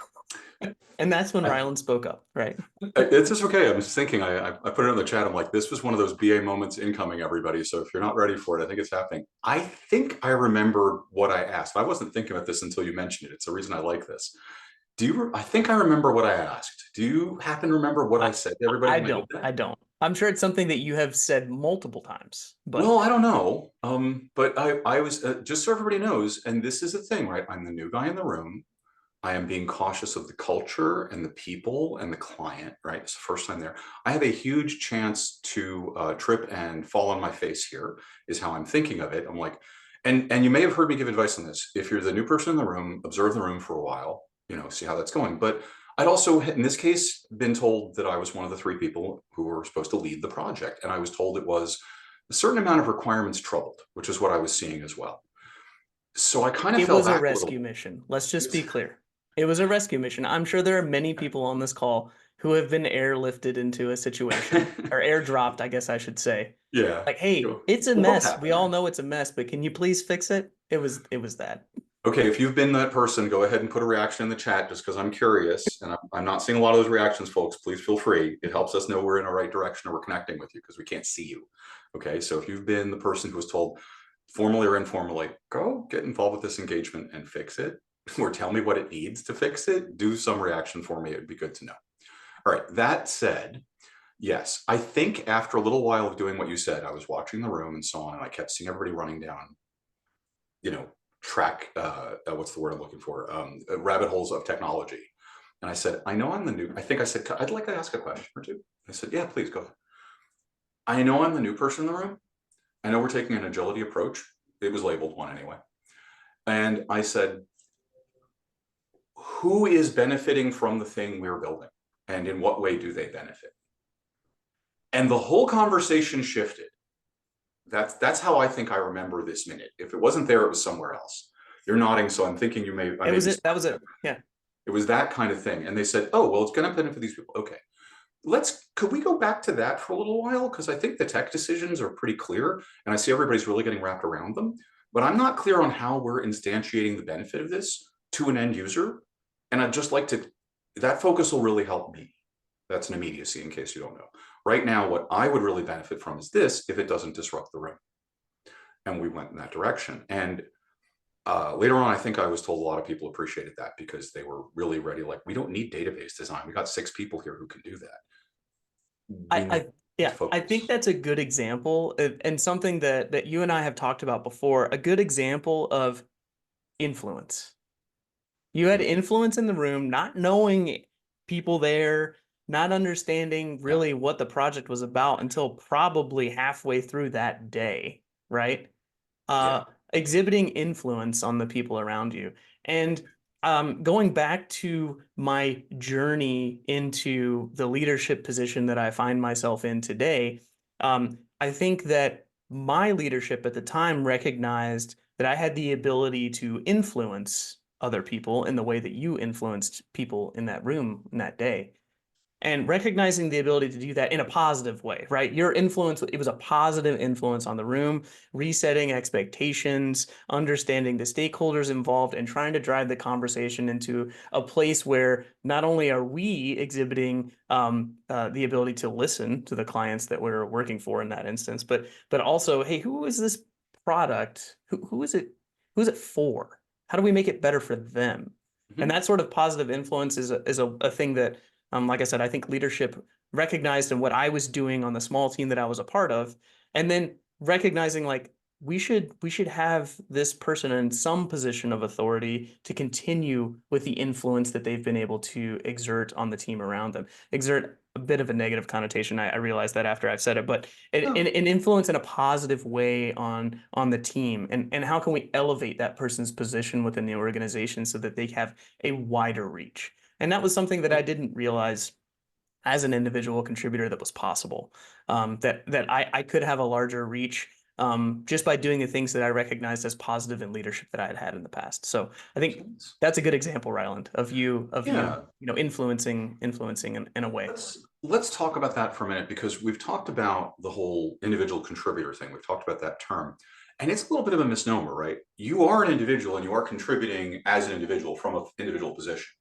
And that's when I, Ryland spoke up, right? it's just okay. I'm just thinking, I put it in the chat. I'm like, this was one of those BA moments incoming, everybody. So if you're not ready for it, I think it's happening. I think I remember what I asked. I wasn't thinking about this until you mentioned it. It's the reason I like this. I think I remember what I asked. Do you happen to remember what I I said to everybody I when I did don't. that? I don't. I'm sure it's something that you have said multiple times, but Well, I don't know. But I was just so everybody knows, and this is the thing, right? I'm the new guy in the room. I am being cautious of the culture and the people and the client, right? It's the first time there. I have a huge chance to trip and fall on my face here, is how I'm thinking of it. I'm like, and you may have heard me give advice on this. If you're the new person in the room, observe the room for a while, see how that's going. But I'd also, in this case, been told that I was one of the three people who were supposed to lead the project. And I was told it was a certain amount of requirements troubled, which is what I was seeing as well. So I kind of it fell was a back a little. rescue mission. Let's just be clear. It was a rescue mission. I'm sure there are many people on this call who have been airlifted into a situation or airdropped, I guess I should say. Yeah. Like, hey, it's a Well, both mess. We happen, all right? know it's a mess, but can you please fix it? It was that. Okay, if you've been that person, go ahead and put a reaction in the chat just because I'm curious. And I'm not seeing a lot of those reactions, folks. Please feel free. It helps us know we're in the right direction or we're connecting with you because we can't see you. Okay, so if you've been the person who was told formally or informally, go get involved with this engagement and fix it, or tell me what it needs to fix it, do some reaction for me. It'd be good to know. All right, that said, yes, I think after a little while of doing what you said, I was watching the room and so on, and I kept seeing everybody running down, you know, track, what's the word I'm looking for? Rabbit holes of technology. And I said, I know I'm the new, I think I said, I'd like to ask a question or two. I said, yeah, please go ahead. I know I'm the new person in the room. I know we're taking an agility approach. It was labeled one anyway. And I said, who is benefiting from the thing we're building? And in what way do they benefit? And the whole conversation shifted. That's how I think I remember this minute. If it wasn't there, it was somewhere else. You're nodding, so I'm thinking I It may was be it. That smart. was it. Yeah. It was that kind of thing. And they said, oh, well, it's going to benefit these people. Okay. Could we go back to that for a little while? Because I think the tech decisions are pretty clear and I see everybody's really getting wrapped around them. But I'm not clear on how we're instantiating the benefit of this to an end user. And I'd just like to, that focus will really help me. That's an immediacy in case you don't know. Right now, what I would really benefit from is this if it doesn't disrupt the room. And we went in that direction. And later on, I think I was told a lot of people appreciated that because they were really ready. Like, we don't need database design. We got 6 people here who can do that. We I, need I to yeah, I think focus. that's a good example and something that you and I have talked about before, a good example of influence. You had Mhm. influence in the room, not knowing people there, not understanding Yeah, really what the project was about until probably halfway through that day, right? yeah, uh, Exhibiting influence on the people around you. And going back to my journey into the leadership position that I find myself in today, I think that my leadership at the time recognized that I had the ability to influence other people in the way that you influenced people in that room in that day, and recognizing the ability to do that in a positive way, right? Your influence, it was a positive influence on the room, resetting expectations, understanding the stakeholders involved, and trying to drive the conversation into a place where not only are we exhibiting the ability to listen to the clients that we're working for in that instance, but also, hey, who is this product? Who is it? Who's it for? How do we make it better for them? And mhm, that sort of positive influence is a thing that like I said, I think leadership recognized in what I was doing on the small team that I was a part of, and then recognizing like we should have this person in some position of authority to continue with the influence that they've been able to exert on the team around them. Exert a bit of a negative connotation. I realize that after I've said it, but an influence in a positive way on the team. And how can we elevate that person's position within the organization so that they have a wider reach? And that was something that I didn't realize as an individual contributor that was possible. That I could have a larger reach just by doing the things that I recognized as positive in leadership that I had had in the past. So I think that's a good example, Ryland, of Yeah. you know, influencing in a way. Let's talk about that for a minute, because we've talked about the whole individual contributor thing. We've talked about that term, and it's a little bit of a misnomer, right? You are an individual and you are contributing as an individual from an individual position,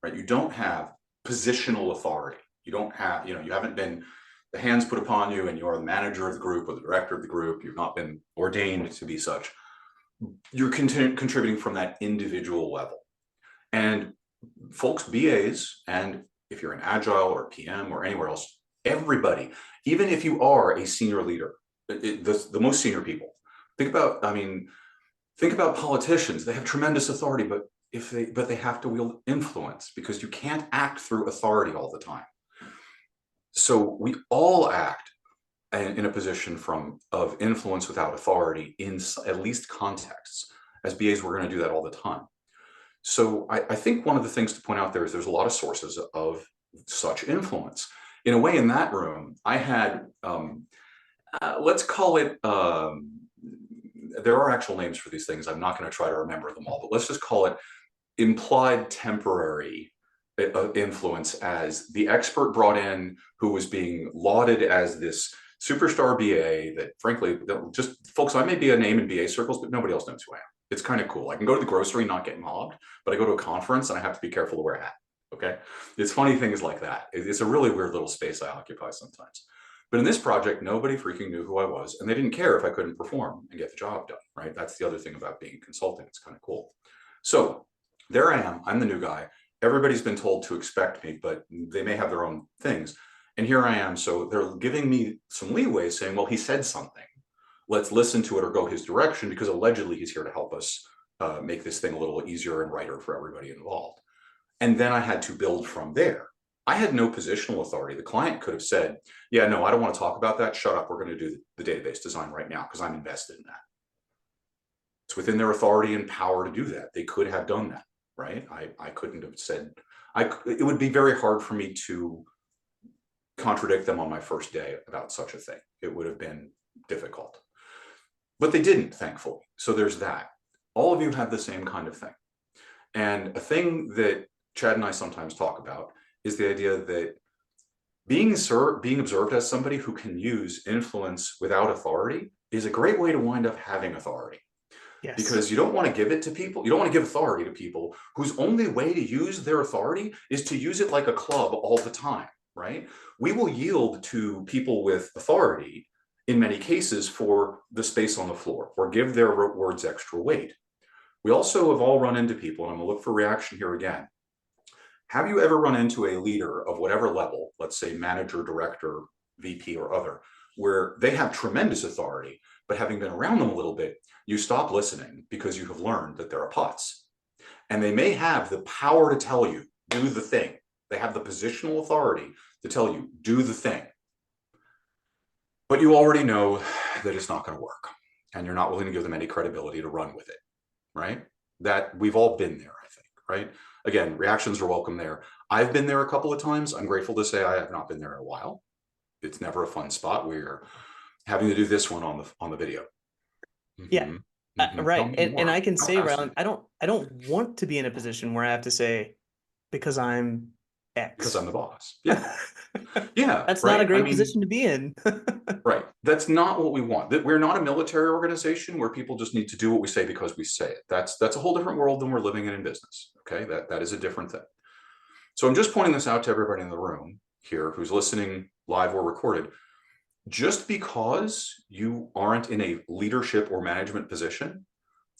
right? You don't have positional authority. You don't have, you know, you haven't been, the hands put upon you and you're the manager of the group or the director of the group. You've not been ordained to be such. You're contributing from that individual level. And folks, BAs, and if you're an agile or PM or anywhere else, everybody, even if you are a senior leader, the most senior people, think about, I mean, think about politicians. They have tremendous authority, but they have to wield influence, because you can't act through authority all the time. So we all act in a position of influence without authority in at least contexts. As BAs, we're going to do that all the time. So I think one of the things to point out there is there's a lot of sources of such influence. In a way, in that room, I had, let's call it, there are actual names for these things. I'm not going to try to remember them all, but let's just call it implied temporary influence, as the expert brought in who was being lauded as this superstar BA that, frankly, just folks, I may be a name in BA circles, but nobody else knows who I am. It's kind of cool. I can go to the grocery and not get mobbed, but I go to a conference and I have to be careful to wear a hat. Okay. It's funny things like that. It's a really weird little space I occupy sometimes. But in this project, nobody freaking knew who I was, and they didn't care if I couldn't perform and get the job done, right? That's the other thing about being consulting. It's kind of cool. So there I am. I'm the new guy. Everybody's been told to expect me, but they may have their own things. And here I am. So they're giving me some leeway, saying, well, he said something. Let's listen to it or go his direction, because allegedly he's here to help us make this thing a little easier and righter for everybody involved. And then I had to build from there. I had no positional authority. The client could have said, yeah, no, I don't want to talk about that. Shut up. We're going to do the database design right now because I'm invested in that. It's within their authority and power to do that. They could have done that, right? I couldn't have said, it would be very hard for me to contradict them on my first day about such a thing. It would have been difficult. But they didn't, thankfully. So there's that. All of you have the same kind of thing. And a thing that Chad and I sometimes talk about is the idea that being observed as somebody who can use influence without authority is a great way to wind up having authority. Yes. Because you don't want to give it to people. You don't want to give authority to people whose only way to use their authority is to use it like a club all the time, right? We will yield to people with authority in many cases for the space on the floor, or give their words extra weight. We also have all run into people, and I'm going to look for reaction here again. Have you ever run into a leader of whatever level, let's say manager, director, VP, or other, where they have tremendous authority, but having been around them a little bit, you stop listening because you have learned that they're a putz. And they may have the power to tell you, do the thing. They have the positional authority to tell you, do the thing. But you already know that it's not going to work, and you're not willing to give them any credibility to run with it, right? That we've all been there, I think, right? Again, reactions are welcome there. I've been there a couple of times. I'm grateful to say I have not been there in a while. It's never a fun spot. We're having to do this one on the video. Yeah. Right. And I can say, Ryland, fascinating. I don't want to be in a position where I have to say, because I'm X. Because I'm the boss. Yeah. Yeah. That's right? not a great I mean, position to be in. right. That's not what we want. We're not a military organization where people just need to do what we say because we say it. That's a whole different world than we're living in business. Okay. That is a different thing. So I'm just pointing this out to everybody in the room here who's listening live or recorded. Just because you aren't in a leadership or management position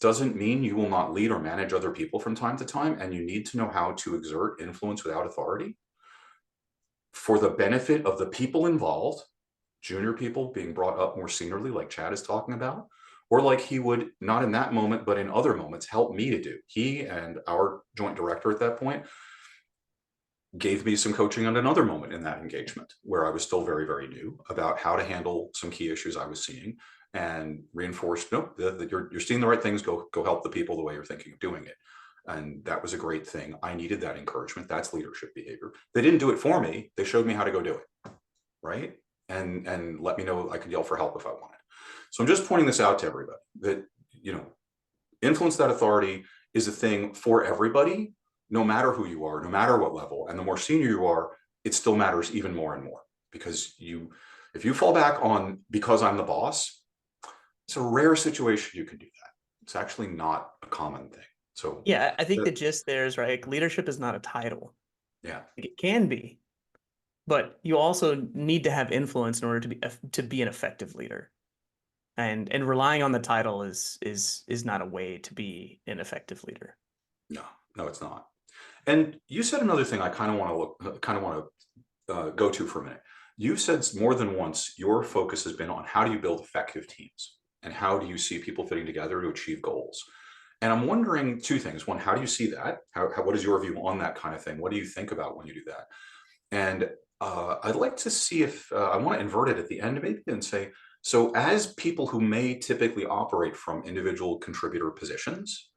doesn't mean you will not lead or manage other people from time to time. And you need to know how to exert influence without authority for the benefit of the people involved, junior people being brought up more seniorly, like Chad is talking about, or like he would, not in that moment, but in other moments, help me to do. He and our joint director at that point gave me some coaching on another moment in that engagement where I was still very, very new about how to handle some key issues I was seeing, and reinforced, nope, you're seeing the right things. Go help the people the way you're thinking of doing it. And that was a great thing. I needed that encouragement. That's leadership behavior. They didn't do it for me. They showed me how to go do it. Right. And let me know I could yell for help if I wanted. So I'm just pointing this out to everybody that, influence that authority is a thing for everybody, no matter who you are, no matter what level. And the more senior you are, it still matters even more and more, because if you fall back on because I'm the boss, it's a rare situation you can do that. It's actually not a common thing. So Yeah, I think the gist there is, right, leadership is not a title. yeah, It can be, but you also need to have influence in order to be an effective leader. And relying on the title is not a way to be an effective leader. no, it's not. And you said another thing I kind of want to go to for a minute. You said more than once your focus has been on how do you build effective teams and how do you see people fitting together to achieve goals. And I'm wondering two things. One, how do you see that? What is your view on that kind of thing? What do you think about when you do that? And I'd like to see if I want to invert it at the end maybe and say, so as people who may typically operate from individual contributor positions,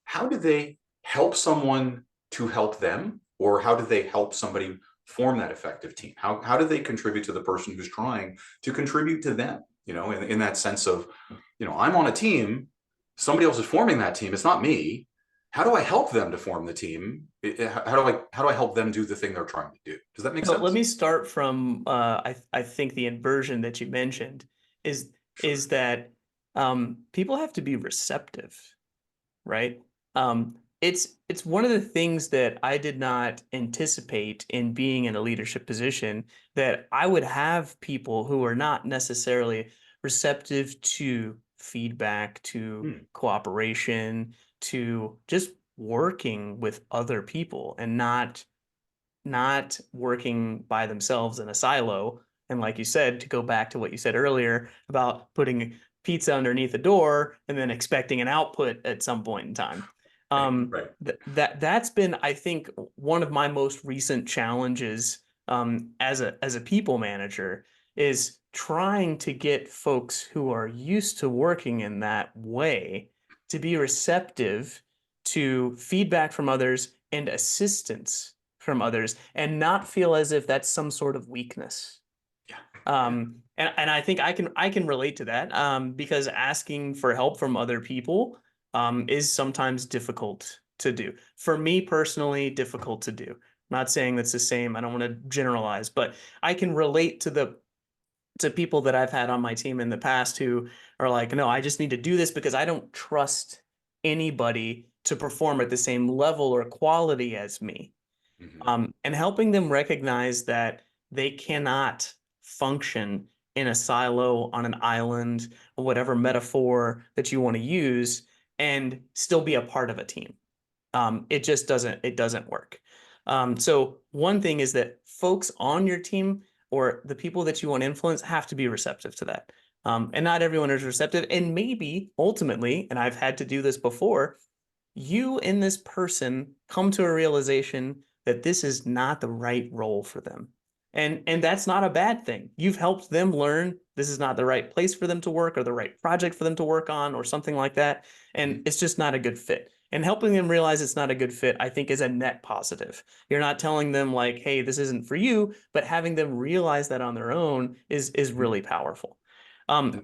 how do they help someone to help them? Or how do they help somebody form that effective team? How do they contribute to the person who's trying to contribute to them? In that sense of, I'm on a team, somebody else is forming that team. It's not me. How do I help them to form the team? How do I help them do the thing they're trying to do? Does that make So let sense? me start from I think the inversion that you mentioned is Sure. that people have to be receptive, right? It's one of the things that I did not anticipate in being in a leadership position, that I would have people who are not necessarily receptive to feedback, to Hmm. cooperation, to just working with other people and not working by themselves in a silo. And like you said, to go back to what you said earlier about putting pizza underneath a door and then expecting an output at some point in time. Right. Right. That's been, I think, one of my most recent challenges as a people manager, is trying to get folks who are used to working in that way to be receptive to feedback from others and assistance from others, and not feel as if that's some sort of weakness. Yeah. And I think I can relate to that, because asking for help from other people is sometimes difficult to do. For me personally, difficult to do. I'm not saying that's the same. I don't want to generalize, but I can relate to people that I've had on my team in the past who are like, no, I just need to do this because I don't trust anybody to perform at the same level or quality as me. Mhm. And helping them recognize that they cannot function in a silo on an island, or whatever metaphor that you want to use, and still be a part of a team. It doesn't work. So one thing is that folks on your team or the people that you want to influence have to be receptive to that. And not everyone is receptive. And maybe ultimately, and I've had to do this before, you and this person come to a realization that this is not the right role for them. And that's not a bad thing. You've helped them learn this is not the right place for them to work, or the right project for them to work on, or something like that. And Mhm. it's just not a good fit. And helping them realize it's not a good fit, I think, is a net positive. You're not telling them like, hey, this isn't for you, but having them realize that on their own is Mhm. really powerful. And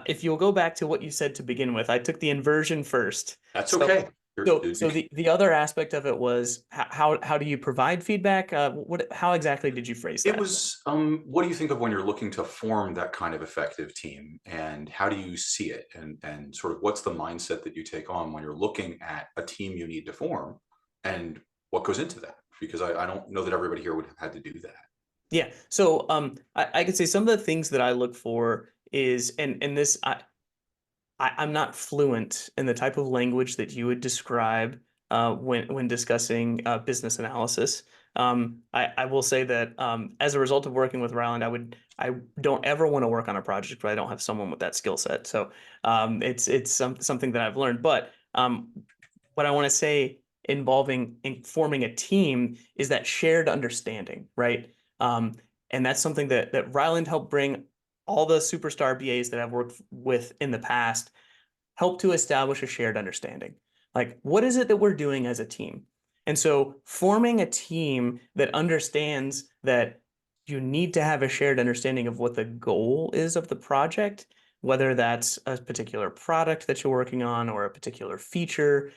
If you'll go back to what you said to begin with, I took the inversion first. that's So okay. so the other aspect of it was how do you provide feedback? How exactly did you phrase It that? was, what do you think of when you're looking to form that kind of effective team, and how do you see it? And sort of what's the mindset that you take on when you're looking at a team you need to form, and what goes into that? Because I don't know that everybody here would have had to do that. Yeah. So I could say some of the things that I look for is, and this I'm not fluent in the type of language that you would describe when discussing business analysis. I will say that as a result of working with Ryland, I don't ever want to work on a project where I don't have someone with that skill set. So it's something that I've learned. But what I want to say involving in forming a team is that shared understanding, right? And that's something that Ryland helped bring. All the superstar BAs that I've worked with in the past help to establish a shared understanding. Like, what is it that we're doing as a team? And so forming a team that understands that you need to have a shared understanding of what the goal is of the project, whether that's a particular product that you're working on or a particular feature.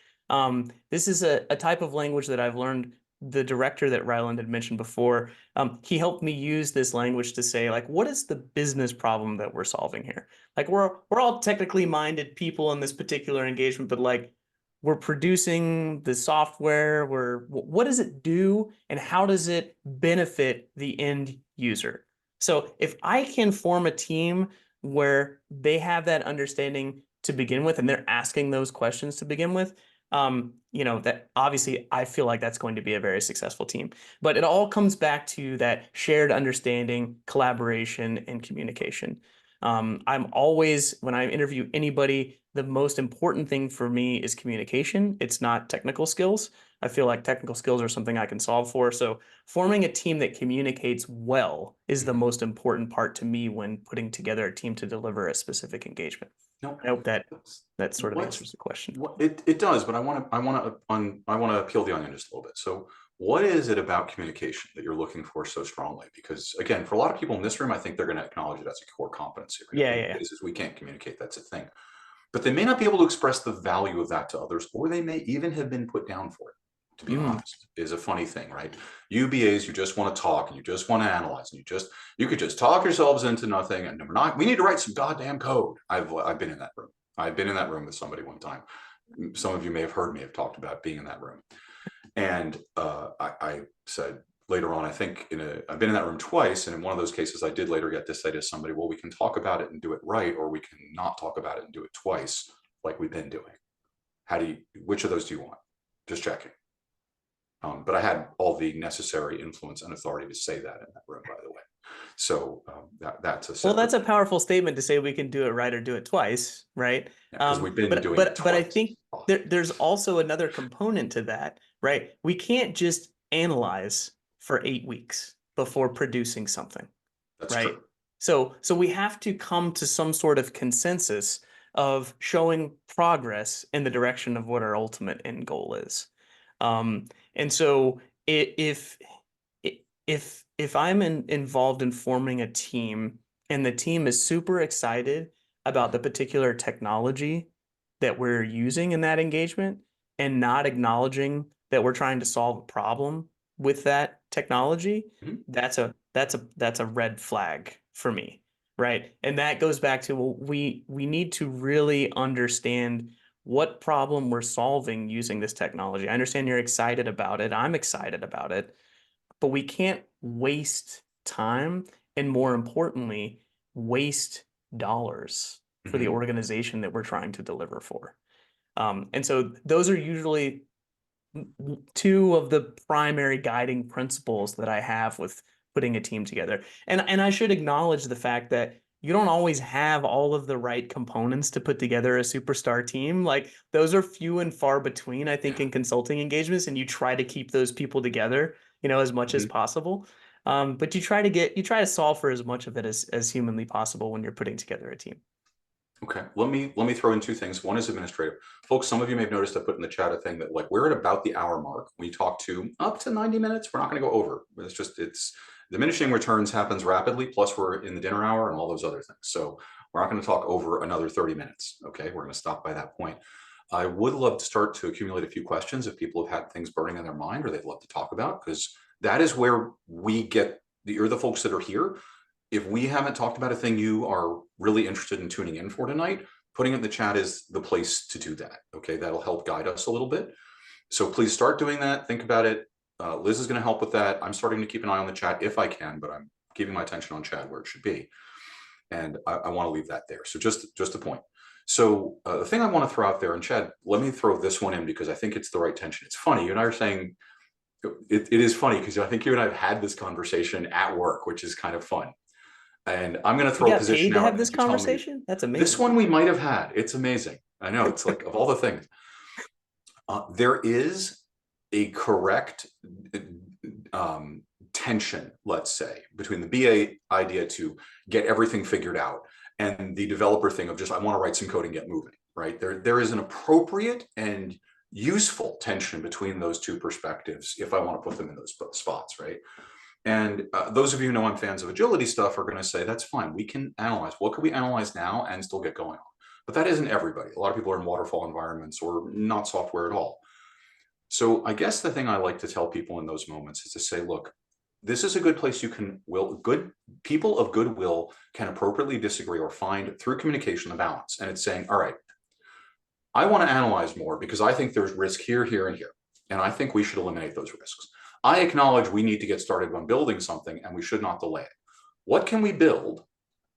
This is a type of language that I've learned. The director that Ryland had mentioned before, he helped me use this language to say, like, what is the business problem that we're solving here? Like, we're all technically minded people in this particular engagement, but like, we're producing the software. What does it do, and how does it benefit the end user? So if I can form a team where they have that understanding to begin with, and they're asking those questions to begin with, that obviously I feel like that's going to be a very successful team. But it all comes back to that shared understanding, collaboration, and communication. I'm always, when I interview anybody, the most important thing for me is communication. It's not technical skills. I feel like technical skills are something I can solve for. So forming a team that communicates well is the most important part to me when putting together a team to deliver a specific engagement. No, I hope that sort of what, answers the question. it does, but I want to peel the onion just a little bit. So what is it about communication that you're looking for so strongly? Because again, for a lot of people in this room, I think they're going to acknowledge it as a core competency. Right? Yeah, In yeah. cases we can't communicate, that's a thing. But they may not be able to express the value of that to others, or they may even have been put down for it. To be honest, is a funny thing, right? You BAs, you just want to talk and you just want to analyze, and you could just talk yourselves into nothing. And we need to write some goddamn code. I've been in that room. I've been in that room with somebody one time. Some of you may have heard me have talked about being in that room. And I said later on, I think I've been in that room twice. And in one of those cases, I did later get to say to somebody, well, we can talk about it and do it right, or we can not talk about it and do it twice like we've been doing. Which of those do you want? Just checking. But I had all the necessary influence and authority to say that in that room, by the way. So that's a Well, that's separate. a powerful statement to say we can do it right or do it twice, right? Because we've been but doing it but I twice. think there's also another component to that, right? We can't just analyze for 8 weeks before producing something, That's right? true. So we have to come to some sort of consensus of showing progress in the direction of what our ultimate end goal is. And so if I'm involved in forming a team and the team is super excited about the particular technology that we're using in that engagement and not acknowledging that we're trying to solve a problem with that technology, Mhm. that's a red flag for me, right? And that goes back to, well, we need to really understand what problem we're solving using this technology. I understand you're excited about it. I'm excited about it, but we can't waste time and, more importantly, waste dollars for the Mhm. organization that we're trying to deliver for. And so those are usually two of the primary guiding principles that I have with putting a team together. And I should acknowledge the fact that you don't always have all of the right components to put together a superstar team. Like, those are few and far between, I think, Yeah. in consulting engagements, and you try to keep those people together, as much as Mhm. possible. But you try to solve for as much of it as humanly possible when you're putting together a team. Okay, let me throw in two things. One is administrative. Folks, some of you may have noticed I put in the chat a thing that, like, we're at about the hour mark. We talk to up to 90 minutes. We're not going to go over. It's diminishing returns happens rapidly. Plus we're in the dinner hour and all those other things. So we're not going to talk over another 30 minutes. Okay, we're going to stop by that point. I would love to start to accumulate a few questions if people have had things burning in their mind or they'd love to talk about, because that is where we get you're the folks that are here. If we haven't talked about a thing you are really interested in tuning in for tonight, putting it in the chat is the place to do that. Okay, that'll help guide us a little bit. So please start doing that. Think about it. Liz is going to help with that. I'm starting to keep an eye on the chat if I can, but I'm keeping my attention on chat where it should be. And I want to leave that there. So just a point. So the thing I want to throw out there, and Chad, let me throw this one in because I think it's the right tension. It's funny. You and I are saying it is funny because I think you and I have had this conversation at work, which is kind of fun. And I'm going to We throw a got position paid to out have and this you tell me conversation? That's this amazing. one we might have had. It's amazing. I know, it's like of all the things, there is a correct um, tension, let's say, between the BA idea to get everything figured out and the developer thing of just, I want to write some code and get moving, right? There is an appropriate and useful tension between those two perspectives if I want to put them in those spots, right? And those of you who know I'm fans of agility stuff are going to say, that's fine. We can analyze. What could we analyze now and still get going on? But that isn't everybody. A lot of people are in waterfall environments or not software at all. So I guess the thing I like to tell people in those moments is to say, look, this is a good place you can good people of goodwill can appropriately disagree or find through communication the balance. And it's saying, all right, I want to analyze more because I think there's risk here, here, and here. And I think we should eliminate those risks. I acknowledge we need to get started on building something and we should not delay it. What can we build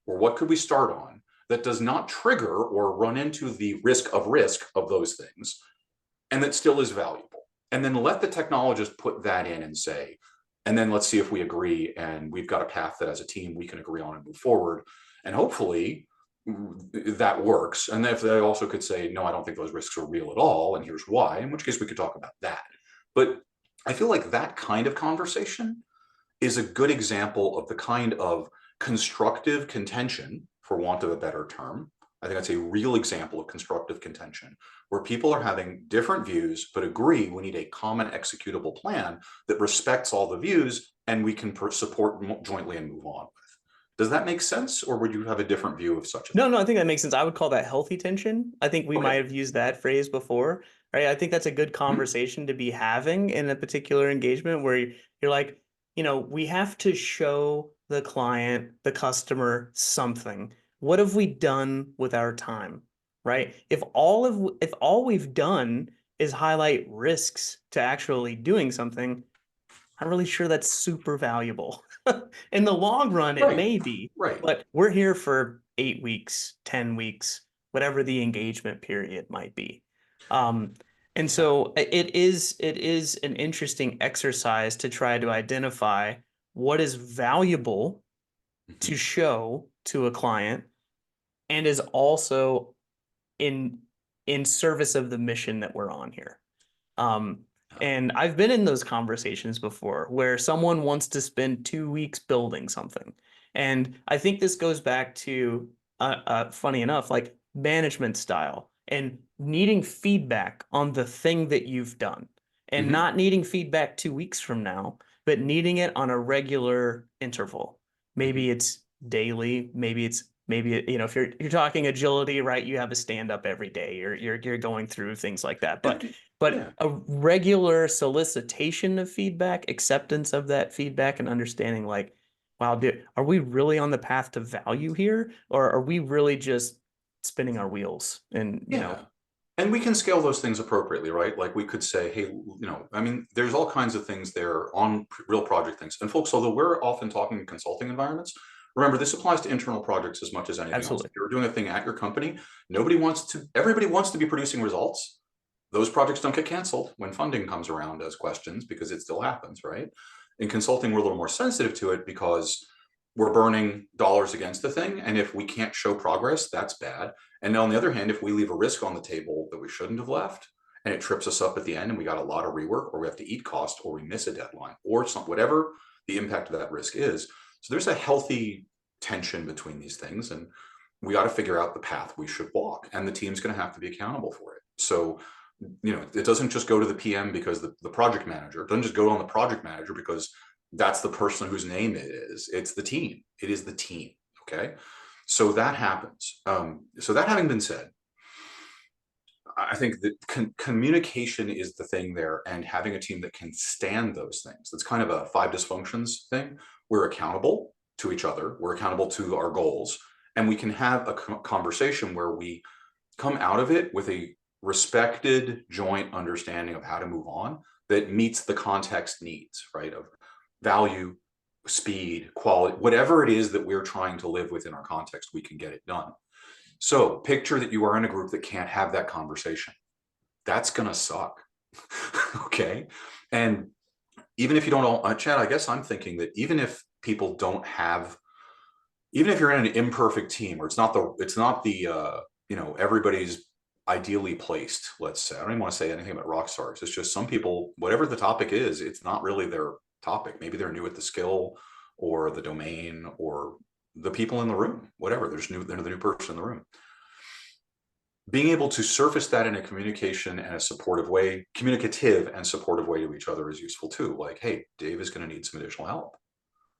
or what could we start on that does not trigger or run into the risk of those things and that still is valuable? And then let the technologist put that in and say, and then let's see if we agree and we've got a path that as a team we can agree on and move forward. And hopefully that works. And if they also could say, no, I don't think those risks are real at all, and here's why, in which case we could talk about that. But I feel like that kind of conversation is a good example of the kind of constructive contention, for want of a better term. I think that's a real example of constructive contention, where people are having different views, but agree we need a common executable plan that respects all the views and we can support jointly and move on. Does that make sense, or would you have a different view of such a No, thing? no, I think that makes sense. I would call that healthy tension. I think we might Okay. have used that phrase before, right? I think that's a good Mhm. conversation to be having in a particular engagement where you're like, we have to show the client, the customer something. What have we done with our time, right? If all we've done is highlight risks to actually doing something, I'm really sure that's super valuable. In the long run, it Right, may be, right. but we're here for 8 weeks, 10 weeks, whatever the engagement period might be. Um, and Yeah. so it is an interesting exercise to try to identify what is valuable Mhm. to show to a client and is also in in service of the mission that we're on here. Um, Yeah. and I've been in those conversations before where someone wants to spend 2 weeks building something. And I think this goes back to, funny enough, like management style and needing feedback on the thing that you've done and Mhm. not needing feedback 2 weeks from now, but needing it on a regular interval. Mhm. Maybe it's daily, if you're talking agility, right? You have a stand up every day. You're going through things like that. But Yeah. a regular solicitation of feedback, acceptance of that feedback, and understanding like, wow, dude, are we really on the path to value here? Or are we really just spinning our wheels? And, Yeah. And we can scale those things appropriately, right? Like we could say, hey, I mean, there's all kinds of things there on real project things. And folks, although we're often talking in consulting environments, remember this applies to internal projects as much as anything else. If absolutely. you're doing a thing at your company, everybody wants to be producing results. Those projects don't get canceled when funding comes around as questions because it still happens, right? In consulting, we're a little more sensitive to it because we're burning dollars against the thing. And if we can't show progress, that's bad. And on the other hand, if we leave a risk on the table that we shouldn't have left and it trips us up at the end and we got a lot of rework or we have to eat cost or we miss a deadline or whatever the impact of that risk is. So there's a healthy tension between these things. And we got to figure out the path we should walk. And the team's going to have to be accountable for it. So it doesn't just go to the PM because the project manager, it doesn't just go on the project manager because that's the person whose name it is. It's the team. It is the team. Okay. So that happens. So that having been said, I think that communication is the thing there, and having a team that can stand those things. That's kind of a five dysfunctions thing. We're accountable to each other. We're accountable to our goals, and we can have a conversation where we come out of it with a respected joint understanding of how to move on that meets the context needs, right? Of value, speed, quality, whatever it is that we're trying to live within our context, we can get it done. So picture that you are in a group that can't have that conversation. That's going to suck. Okay. And even if you don't, Chad, I guess I'm thinking that even if people don't have, even if you're in an imperfect team, or it's not the everybody's ideally placed, let's say. I don't even want to say anything about rock stars. It's just some people, whatever the topic is, it's not really their topic. Maybe they're new at the skill or the domain or the people in the room, whatever. They're the new person in the room. Being able to surface that in a communicative and supportive way to each other is useful too. Like, hey, Dave is going to need some additional help.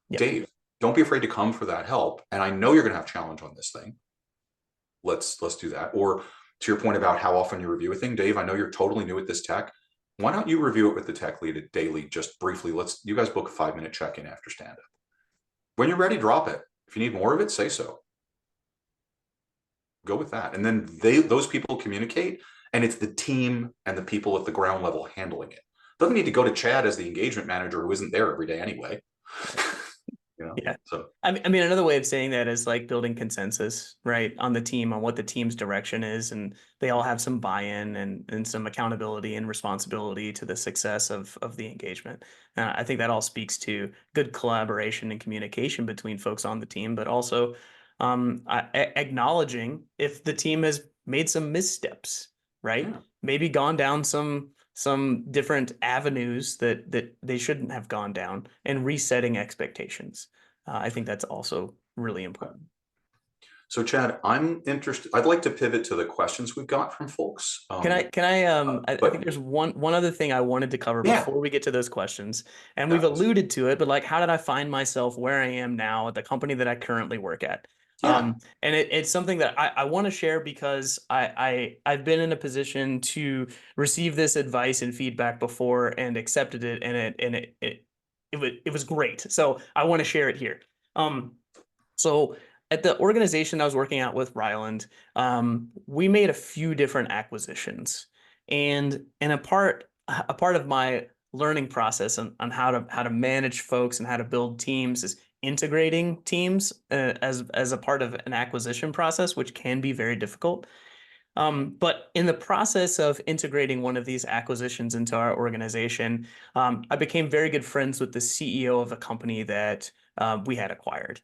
Yeah. Dave, don't be afraid to come for that help. And I know you're going to have challenge on this thing. Let's do that. Or to your point about how often you review a thing, Dave, I know you're totally new at this tech. Why don't you review it with the tech lead daily, just briefly? You guys book a 5-minute check-in after stand up. When you're ready, drop it. If you need more of it, say so. Go with that. And then those people communicate, and it's the team and the people at the ground level handling it. Doesn't need to go to Chad as the engagement manager who isn't there every day anyway. Yeah. So I mean, another way of saying that is like building consensus, right, on the team, on what the team's direction is, and they all have some buy-in and some accountability and responsibility to the success of the engagement. I think that all speaks to good collaboration and communication between folks on the team, but also acknowledging if the team has made some missteps, right? yeah. Maybe gone down some different avenues that they shouldn't have gone down, and resetting expectations. I think that's also really important. So Chad, I'm interested. I'd like to pivot to the questions we've got from folks. I think But there's one other thing I wanted to cover yeah, before we get to those questions. And we've guys, alluded to it, but like, how did I find myself where I am now at the company that I currently work at? yeah, And it's something that I want to share because I've been in a position to receive this advice and feedback before and accepted it, and it was great. So I want to share it here. So at the organization I was working at with Ryland, we made a few different acquisitions, and a part of my learning process on how to manage folks and how to build teams is integrating teams as a part of an acquisition process, which can be very difficult. But in the process of integrating one of these acquisitions into our organization, I became very good friends with the CEO of a company that we had acquired.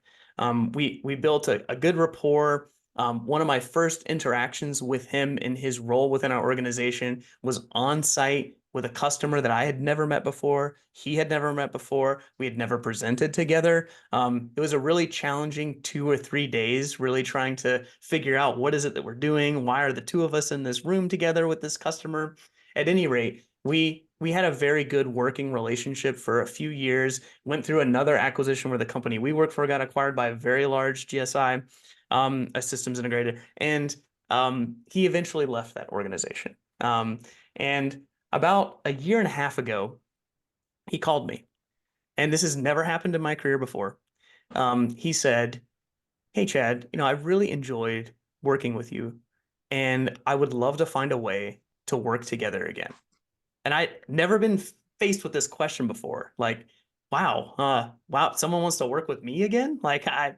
We built a good rapport. One of my first interactions with him in his role within our organization was on site with a customer that I had never met before. He had never met before. We had never presented together. It was a really challenging 2 or 3 days, really trying to figure out what is it that we're doing? Why are the two of us in this room together with this customer? At any rate, we had a very good working relationship for a few years. Went through another acquisition where the company we worked for got acquired by a very large GSI, a systems integrator, and he eventually left that organization. And about a year and a half ago, he called me, and this has never happened in my career before. He said, "Hey, Chad, I really enjoyed working with you, and I would love to find a way to work together again." And I'd never been faced with this question before. Like, wow, someone wants to work with me again? Like, I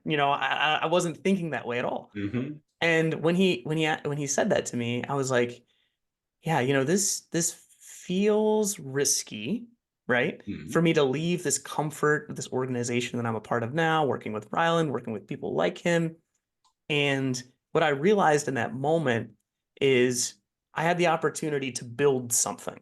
wasn't thinking that way at all. mm-hmm, And when he said that to me, I was like, yeah, this feels risky, right? mm-hmm, For me to leave this comfort of this organization that I'm a part of now, working with Ryland, working with people like him. And what I realized in that moment is I had the opportunity to build something.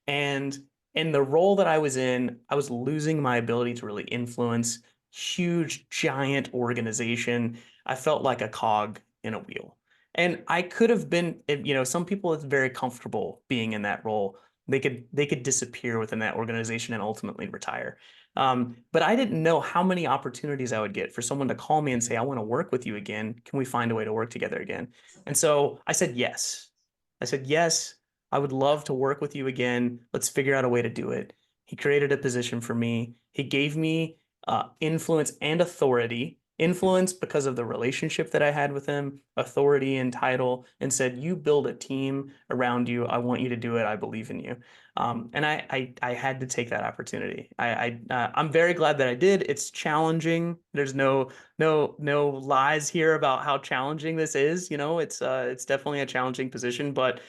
And in the role that I was in, I was losing my ability to really influence huge, giant organization. I felt like a cog in a wheel. And I could have been, some people it's very comfortable being in that role. They could disappear within that organization and ultimately retire. But I didn't know how many opportunities I would get for someone to call me and say, "I want to work with you again. Can we find a way to work together again?" And so I said yes. I said yes. I would love to work with you again. Let's figure out a way to do it. He created a position for me. He gave me influence and authority. Influence because of the relationship that I had with him, authority and title, and said, "You build a team around you. I want you to do it. I believe in you." And I had to take that opportunity. I'm very glad that I did. It's challenging. There's no lies here about how challenging this is. It's definitely a challenging position, but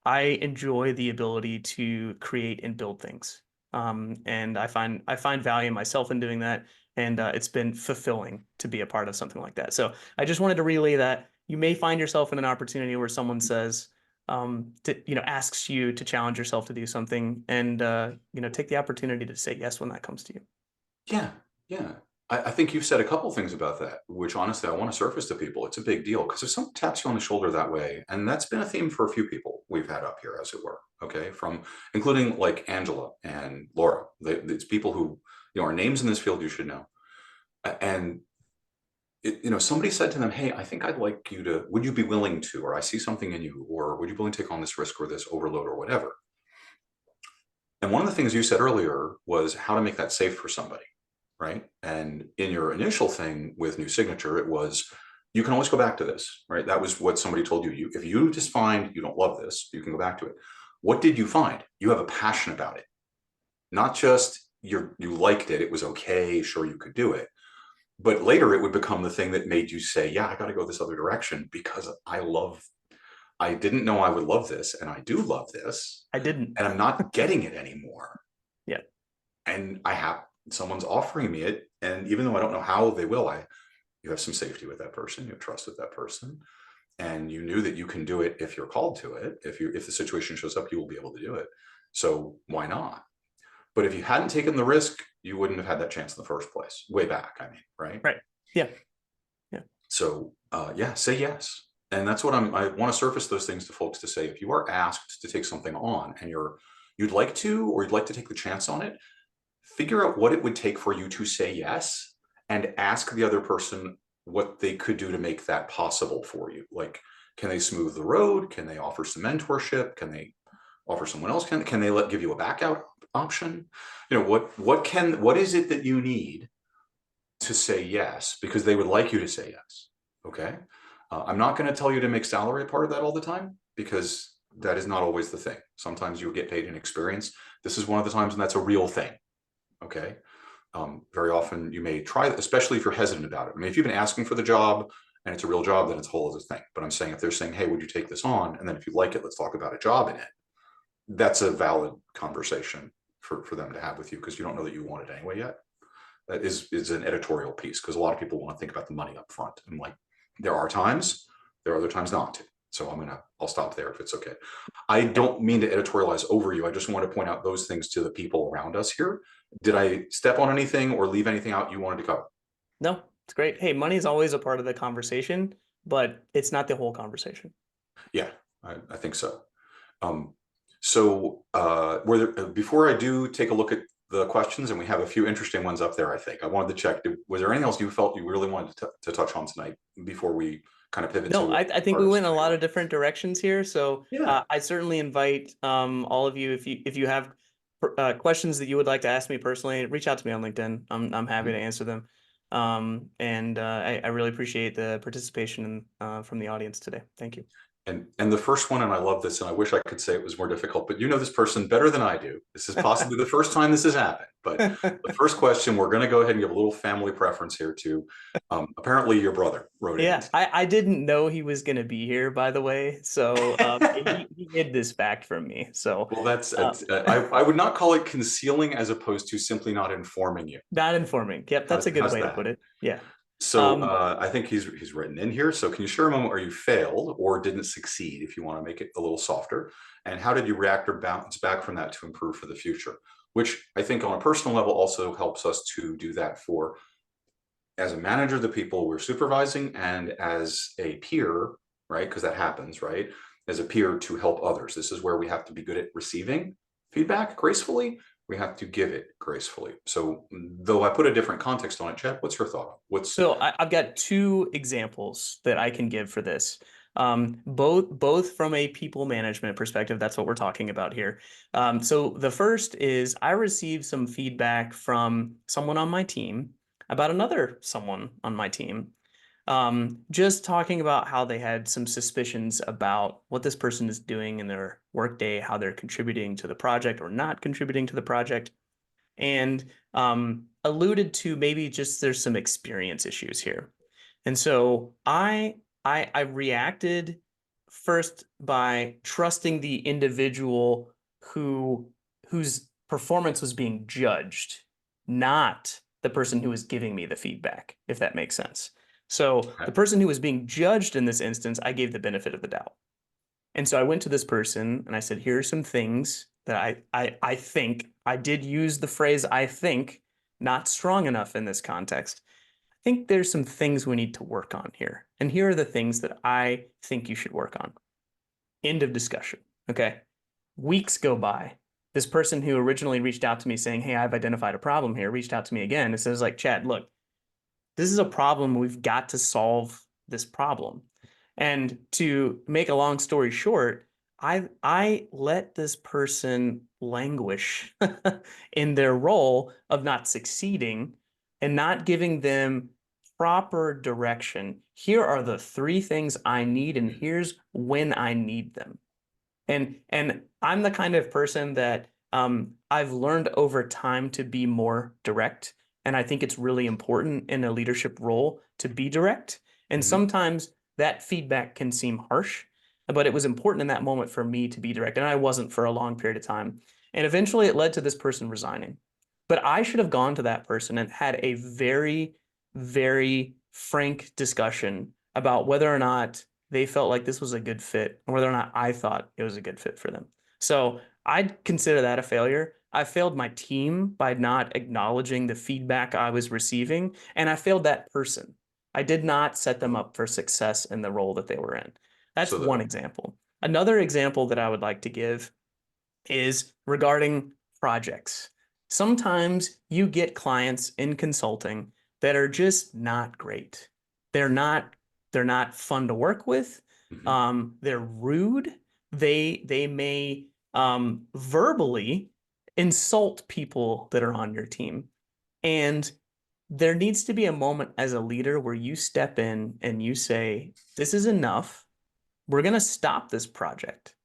I enjoy the ability to create and build things. And I find value myself in doing that, and it's been fulfilling to be a part of something like that. So I just wanted to relay that. You may find yourself in an opportunity where someone says, asks you to challenge yourself to do something, and take the opportunity to say yes when that comes to you. Yeah, yeah. I think you've said a couple things about that, which honestly I want to surface to people. It's a big deal because if someone taps you on the shoulder that way, and that's been a theme for a few people we've had up here, as it were, okay, from including like Angela and Laura. It's people who, are names in this field you should know. And somebody said to them, "Hey, I think I'd like you to, would you be willing to, or I see something in you, or would you be willing to take on this risk or this overload or whatever?" And one of the things you said earlier was how to make that safe for somebody, right? And in your initial thing with New Signature, it was you can always go back to this, right? That was what somebody told you. If you just find you don't love this, you can go back to it. What did you find? You have a passion about it, not just you liked it. It was okay. Sure, you could do it. But later it would become the thing that made you say, yeah, I got to go this other direction because I didn't know I would love this. And I do love this. I didn't. And I'm not getting it anymore. Yeah. And someone's offering me it. And even though I don't know how they will, you have some safety with that person, you have trust with that person. And you knew that you can do it if you're called to it. If the situation shows up, you will be able to do it. So why not? But if you hadn't taken the risk, you wouldn't have had that chance in the first place. Way back, I mean, right? Right. Yeah. Yeah. So yeah, say yes. And that's what I want to surface those things to folks to say, if you are asked to take something on and you'd like to, or you'd like to take the chance on it, figure out what it would take for you to say yes and ask the other person what they could do to make that possible for you. Like, can they smooth the road? Can they offer some mentorship? Can they offer someone else? Can they give you a back out option? What is it that you need to say yes, because they would like you to say yes. Okay. I'm not going to tell you to make salary a part of that all the time, because that is not always the thing. Sometimes you'll get paid in experience. This is one of the times when that's a real thing. Okay. Very often you may try, especially if you're hesitant about it. I mean, if you've been asking for the job and it's a real job, then it's a whole other thing. But I'm saying if they're saying, "Hey, would you take this on?" And then if you like it, let's talk about a job in it. That's a valid conversation for them to have with you, because you don't know that you want it anyway yet. That is an editorial piece, because a lot of people want to think about the money up front. And like, there are other times not. So I'll stop there if it's okay. I don't mean to editorialize over you. I just want to point out those things to the people around us here. Did I step on anything or leave anything out you wanted to cover? No, it's great. Hey, money is always a part of the conversation, but it's not the whole conversation. Yeah, I think so. Before I do take a look at the questions, and we have a few interesting ones up there, I think I wanted to check, was there anything else you felt you really wanted to touch on tonight before we kind of pivot No, to I think we went in a lot of different directions here. So Yeah. I certainly invite all of you, if you have questions that you would like to ask me personally, reach out to me on LinkedIn. I'm happy to answer them. And I really appreciate the participation from the audience today. Thank you. And the first one, and I love this, and I wish I could say it was more difficult, but you know this person better than I do. This is possibly the first time this has happened. But the first question, we're going to go ahead and give a little family preference here to, apparently your brother wrote Yeah, in. I didn't know he was going to be here, by the way. So he hid this fact from me. So Well, that's uh, I would not call it concealing, as opposed to simply not informing you. not informing. Yep, that's a good How's way to that? put it. Yeah. So Um, I think he's written in here. So can you share a moment where you failed or didn't succeed, if you want to make it a little softer? And how did you react or bounce back from that to improve for the future? Which I think on a personal level also helps us to do that for, as a manager, the people we're supervising, and as a peer, right? Because that happens, right? As a peer, to help others. This is where we have to be good at receiving feedback gracefully. We have to give it gracefully. So though I put a different context on it, Chad, what's your thought? so I've got two examples that I can give for this. Both from a people management perspective. That's what we're talking about here. So the first is I received some feedback from someone on my team about another someone on my team. Just talking about how they had some suspicions about what this person is doing in their workday, how they're contributing to the project or not contributing to the project, and alluded to maybe just there's some experience issues here. And so I reacted first by trusting the individual whose performance was being judged, not the person who was giving me the feedback, if that makes sense. So the Okay. person who was being judged in this instance, I gave the benefit of the doubt. And so I went to this person and I said, here are some things that I think, I did use the phrase I think, not strong enough in this context. I think there's some things we need to work on here. And here are the things that I think you should work on. End of discussion. Okay. Weeks go by. This person who originally reached out to me saying, hey, I've identified a problem here, reached out to me again and says, like, Chad, look, this is a problem. We've got to solve this problem. And to make a long story short, I let this person languish in their role of not succeeding and not giving them proper direction. Here are the three things I need, and here's when I need them. And I'm the kind of person that I've learned over time to be more direct. And I think it's really important in a leadership role to be direct. And Mhm. sometimes that feedback can seem harsh, but it was important in that moment for me to be direct. And I wasn't for a long period of time. And eventually it led to this person resigning. But I should have gone to that person and had a very, very frank discussion about whether or not they felt like this was a good fit, and whether or not I thought it was a good fit for them. So I'd consider that a failure. I failed my team by not acknowledging the feedback I was receiving, and I failed that person. I did not set them up for success in the role that they were in. That's So one the example. Another example that I would like to give is regarding projects. Sometimes you get clients in consulting that are just not great. They're not they're not fun to work with. Mhm. They're rude. They may verbally insult people that are on your team. And there needs to be a moment as a leader where you step in and you say, this is enough. We're going to stop this project.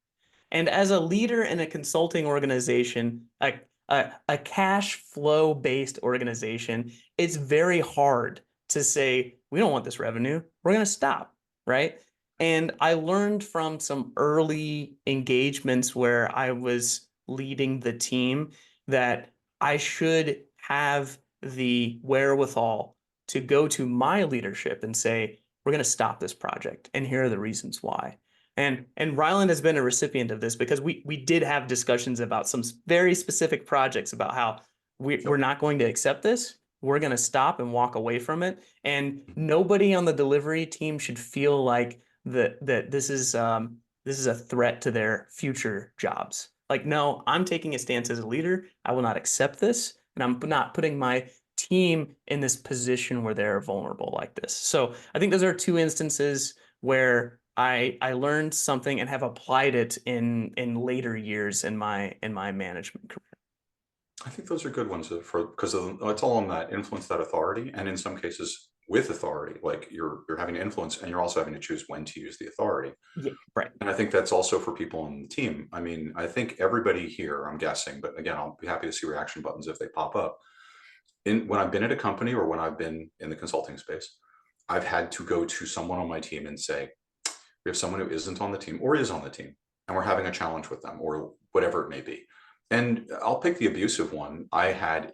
And as a leader in a consulting organization, a cash flow based organization, it's very hard to say, we don't want this revenue. We're going to stop. Right. And I learned from some early engagements where I was leading the team that I should have the wherewithal to go to my leadership and say, we're going to stop this project. And here are the reasons why. And Ryland has been a recipient of this because we did have discussions about some very specific projects about how we're Yep. not going to accept this. We're going to stop and walk away from it. And nobody on the delivery team should feel like that this is a threat to their future jobs. Like, no, I'm taking a stance as a leader. I will not accept this, and I'm not putting my team in this position where they're vulnerable like this. So I think those are two instances where I learned something and have applied it in later years in my management career. I think those are good ones for because it's all on that influence, that authority, and in some cases with authority, like you're having to influence, and you're also having to choose when to use the authority. Yeah, right. And I think that's also for people on the team. I mean, I think everybody here, I'm guessing, but again, I'll be happy to see reaction buttons if they pop up. In when I've been at a company or when I've been in the consulting space, I've had to go to someone on my team and say, we have someone who isn't on the team or is on the team, and we're having a challenge with them or whatever it may be. And I'll pick the abusive one. I had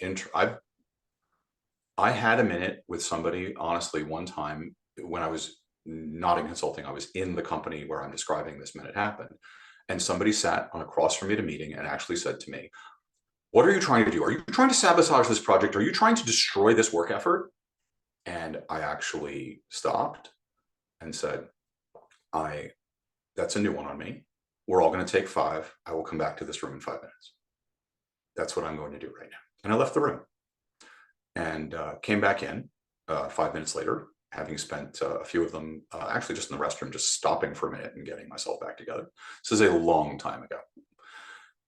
a minute with somebody, honestly, one time when I was not in consulting, I was in the company where I'm describing this minute happened. And somebody sat on across from me at a meeting and actually said to me, what are you trying to do? Are you trying to sabotage this project? Are you trying to destroy this work effort? And I actually stopped and said, I that's a new one on me. We're all going to take 5. I will come back to this room in 5 minutes. That's what I'm going to do right now. And I left the room and came back in 5 minutes later, having spent a few of them actually just in the restroom, just stopping for a minute and getting myself back together. This is a long time ago.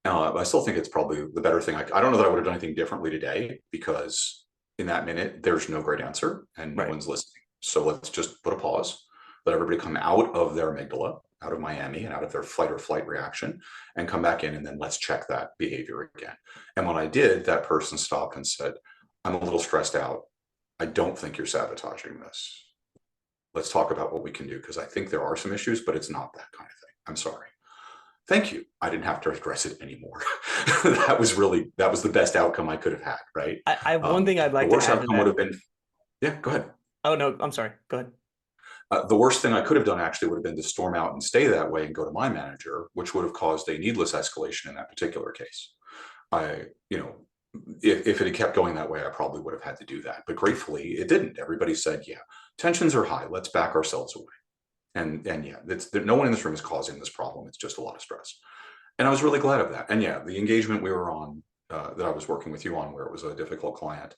I still think it's probably the better thing. I don't know that I would have done anything differently today because in that minute, there's no great answer and no Right. one's listening. So let's just put a pause, let everybody come out of their amygdala, out of Miami and out of their fight or flight reaction and come back in. And then let's check that behavior again. And when I did, that person stopped and said, I'm a little stressed out. I don't think you're sabotaging this. Let's talk about what we can do because I think there are some issues, but it's not that kind of thing. I'm sorry. Thank you. I didn't have to address it anymore. That was the best outcome I could have had, right? I have one thing I'd The like to worst add to outcome would that. have been, yeah, go ahead. Oh, no, I'm sorry. Go ahead. The worst thing I could have done actually would have been to storm out and stay that way and go to my manager, which would have caused a needless escalation in that particular case. I, you know, if it had kept going that way, I probably would have had to do that. But gratefully, it didn't. Everybody said, yeah, tensions are high. Let's back ourselves away. And yeah, no one in this room is causing this problem. It's just a lot of stress. And I was really glad of that. And yeah, the engagement we were on, that I was working with you on, where it was a difficult client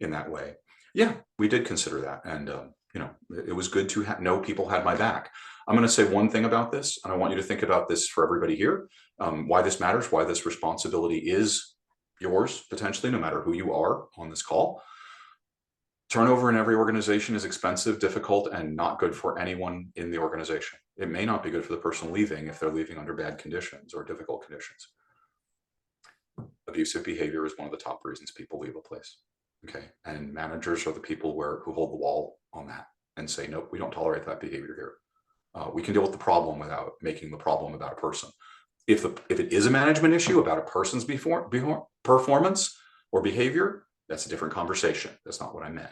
in that way. Yeah, we did consider that. And, you know, it was good to know people had my back. I'm going to say one thing about this, and I want you to think about this for everybody here, why this matters, why this responsibility is yours, potentially, no matter who you are on this call. Turnover in every organization is expensive, difficult, and not good for anyone in the organization. It may not be good for the person leaving if they're leaving under bad conditions or difficult conditions. Abusive behavior is one of the top reasons people leave a place. Okay, and managers are the people who hold the wall on that and say, nope, we don't tolerate that behavior here. We can deal with the problem without making the problem about a person. If it is a management issue about a person's performance or behavior, that's a different conversation. That's not what I meant.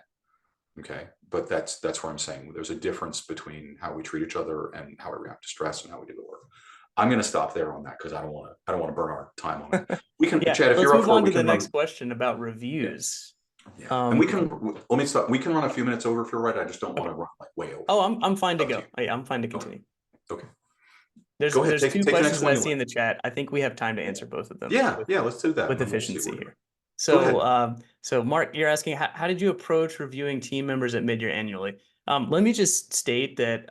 Okay, but that's where I'm saying there's a difference between how we treat each other and how we react to stress and how we do the work. I'm going to stop there on that because I don't want to burn our time on it. We can, Yeah, Chad, if let's you're up move for it, on we to the can next run. question about Yeah, reviews. yeah. And we Um, can, let me stop. We can run a few minutes over if you're right. I just don't want okay. to run like way over. Oh, I'm fine to Up to go. you. Yeah, I'm fine to Okay. continue. Okay. There's Go ahead. there's Take two the next questions that one I you see in like. the chat. I think we have time to answer both of them Yeah. Yeah. Let's do that. with And then we'll see efficiency where. here. Go So, ahead. so Mark, you're asking how did you approach reviewing team members at mid-year annually? Let me just state that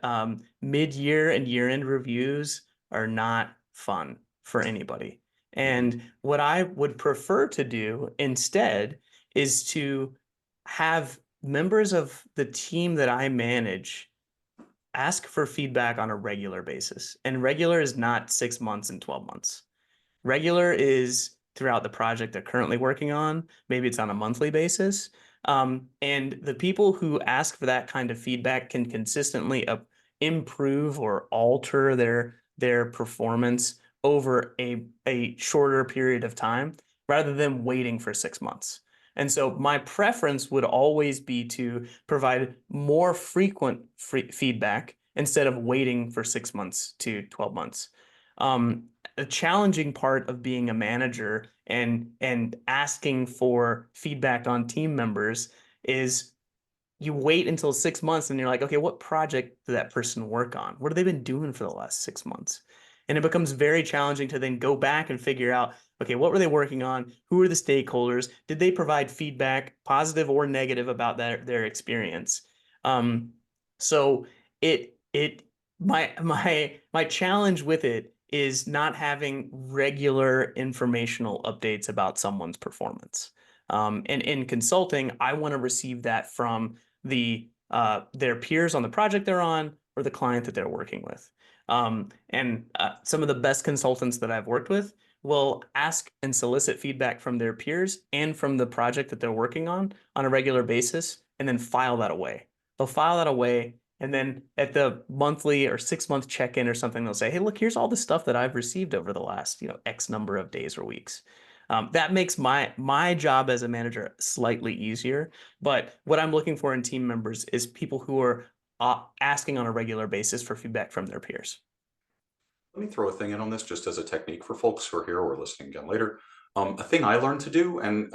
mid-year and year-end reviews are not fun for anybody. And what I would prefer to do instead is to have members of the team that I manage ask for feedback on a regular basis. And regular is not 6 months and 12 months. Regular is throughout the project they're currently working on. Maybe it's on a monthly basis. And the people who ask for that kind of feedback can consistently improve or alter their performance over a shorter period of time rather than waiting for 6 months. And so my preference would always be to provide more frequent feedback instead of waiting for 6 months to 12 months. A challenging part of being a manager and asking for feedback on team members is you wait until 6 months and you're like, okay, what project did that person work on? What have they been doing for the last 6 months? And it becomes very challenging to then go back and figure out, okay, what were they working on? Who are the stakeholders? Did they provide feedback, positive or negative, about their experience? So it my challenge with it is not having regular informational updates about someone's performance. And in consulting, I want to receive that from their peers on the project they're on or the client that they're working with. And some of the best consultants that I've worked with will ask and solicit feedback from their peers and from the project that they're working on a regular basis, and then file that away. They'll file that away, and then at the monthly or 6 month check-in or something, they'll say, hey, look, here's all the stuff that I've received over the last, X number of days or weeks. That makes my job as a manager slightly easier. But what I'm looking for in team members is people who are asking on a regular basis for feedback from their peers. Let me throw a thing in on this just as a technique for folks who are here or listening again later. A thing I learned to do, and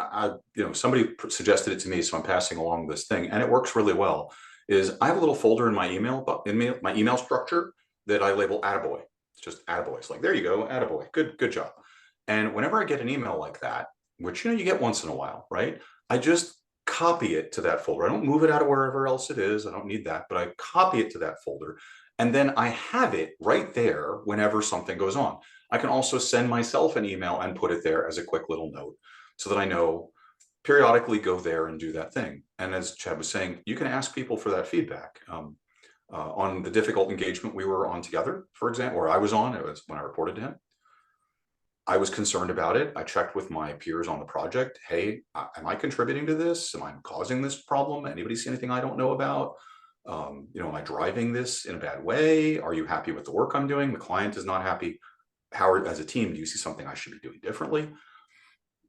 somebody suggested it to me, so I'm passing along this thing, and it works really well, is I have a little folder in my email structure that I label attaboy. It's just attaboy. It's like, there you go, attaboy, good job. And whenever I get an email like that, which you get once in a while, right? I just copy it to that folder. I don't move it out of wherever else it is. I don't need that, but I copy it to that folder. And then I have it right there whenever something goes on. I can also send myself an email and put it there as a quick little note so that I know periodically go there and do that thing. And as Chad was saying, you can ask people for that feedback. On the difficult engagement we were on together, for example, or I was on, it was when I reported to him. I was concerned about it. I checked with my peers on the project. Hey, am I contributing to this? Am I causing this problem? Anybody see anything I don't know about? Am I driving this in a bad way? Are you happy with the work I'm doing? The client is not happy. Howard, as a team, do you see something I should be doing differently?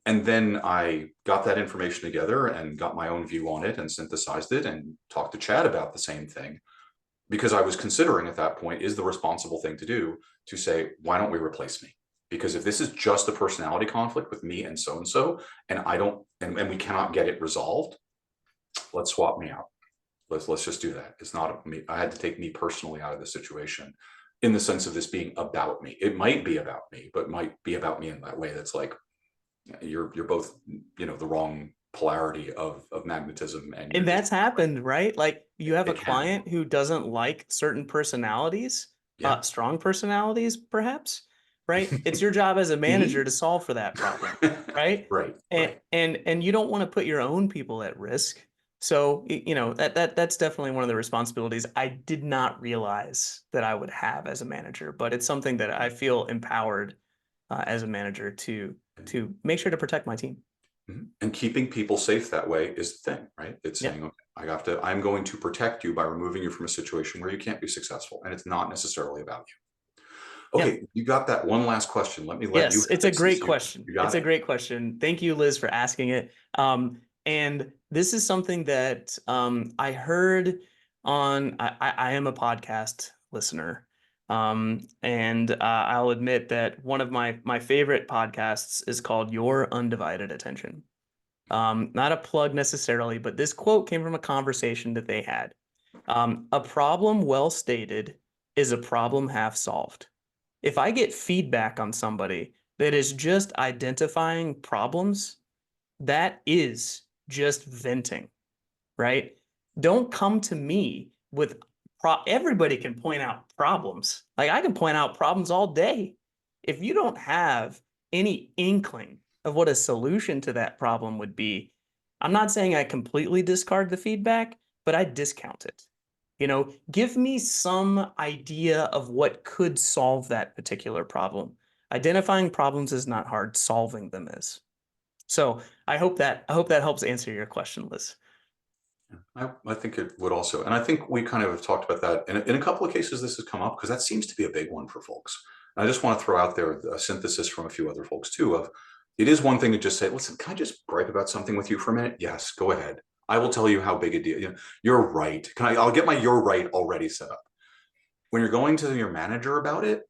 And then I got that information together and got my own view on it and synthesized it and talked to Chad about the same thing, because I was considering at that point, is the responsible thing to do to say, why don't we replace me? Because if this is just a personality conflict with me and so, and I don't, and we cannot get it resolved, let's swap me out. Let's just do that. It's not me. I had to take me personally out of the situation, in the sense of this being about me. It might be about me, but might be about me in that way that's like, you're both, the wrong polarity of magnetism, and And that's happened, right? Like you have a it can. client who doesn't like certain personalities, Yeah. strong personalities, perhaps, right? It's your job as a manager Me? to solve for that problem, right? Right, And right. and you don't want to put your own people at risk. So, that's definitely one of the responsibilities I did not realize that I would have as a manager, but it's something that I feel empowered as a manager to make sure to protect my team. And keeping people safe that way is the thing, right? It's Yeah. saying, okay, I'm going to protect you by removing you from a situation where you can't be successful. And it's not necessarily about you. Yeah. Okay, you got that one last question. Let me let you Yes, have it's a it since great you question. It's got a it. great question. Thank you, Liz, for asking it. And this is something that I heard on. I am a podcast listener, and I'll admit that one of my favorite podcasts is called Your Undivided Attention. Not a plug necessarily, but this quote came from a conversation that they had. A problem well stated is a problem half solved. If I get feedback on somebody that is just identifying problems, that is just venting, right? Don't come to me with everybody can point out problems. Like I can point out problems all day. If you don't have any inkling of what a solution to that problem would be, I'm not saying I completely discard the feedback, but I discount it. Give me some idea of what could solve that particular problem. Identifying problems is not hard, solving them is. So I hope that helps answer your question, Liz. I think it would also. And I think we kind of have talked about that. In a couple of cases, this has come up because that seems to be a big one for folks. And I just want to throw out there a synthesis from a few other folks too of, it is one thing to just say, listen, can I just gripe about something with you for a minute? Yes, go ahead. I will tell you how big a deal. You're right. I'll get my you're right already set up. When you're going to your manager about it,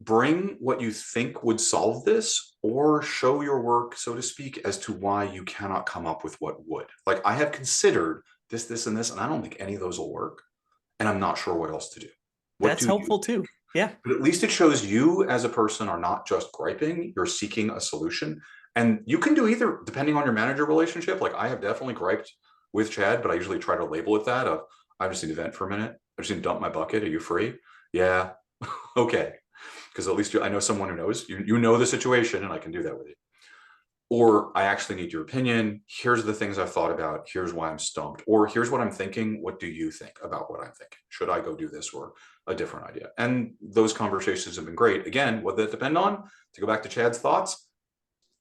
bring what you think would solve this, or show your work, so to speak, as to why you cannot come up with what would. Like, I have considered this, and this, and I don't think any of those will work. And I'm not sure what else to do. What That's do you helpful think? too. Yeah. But at least it shows you as a person are not just griping, you're seeking a solution. And you can do either, depending on your manager relationship. Like, I have definitely griped with Chad, but I usually try to label it that of, I just need to vent for a minute. I just need to dump my bucket. Are you free? Yeah. Okay. Because at least I know someone who knows, you know the situation, and I can do that with you. Or I actually need your opinion. Here's the things I've thought about. Here's why I'm stumped. Or here's what I'm thinking. What do you think about what I'm thinking? Should I go do this or a different idea? And those conversations have been great. Again, what that depend on, to go back to Chad's thoughts,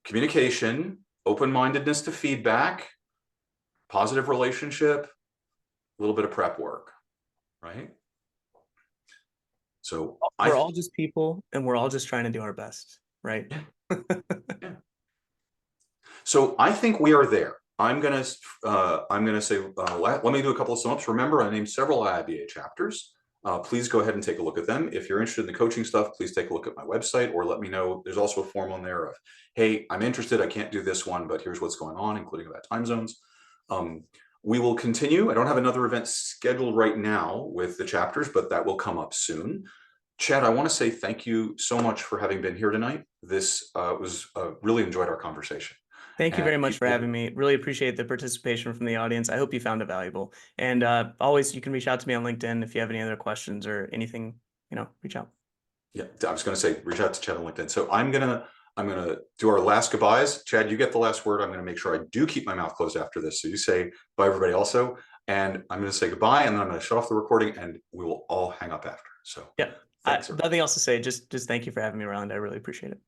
communication, open-mindedness to feedback, positive relationship, a little bit of prep work, right? So We're all just people and we're all just trying to do our best, right? yeah. So I think we are there. I'm gonna say, let me do a couple of sum ups. Remember, I named several IIBA chapters. Please go ahead and take a look at them. If you're interested in the coaching stuff, please take a look at my website, or let me know. There's also a form on there of, hey, I'm interested. I can't do this one, but here's what's going on, including about time zones. We will continue. I don't have another event scheduled right now with the chapters, but that will come up soon. Chad, I want to say thank you so much for having been here tonight. This was really enjoyed our conversation. Thank you And very much for having people, me. Really appreciate the participation from the audience. I hope you found it valuable. And always, you can reach out to me on LinkedIn if you have any other questions or anything, reach out. yeah, I was going to say, reach out to Chad on LinkedIn. So I'm gonna do our last goodbyes. Chad, you get the last word. I'm gonna make sure I do keep my mouth closed after this. So you say bye, everybody, also, and I'm gonna say goodbye, and then I'm gonna shut off the recording, and we will all hang up after. So Yeah, thanks, everybody. nothing else to say. Just thank you for having me around. I really appreciate it.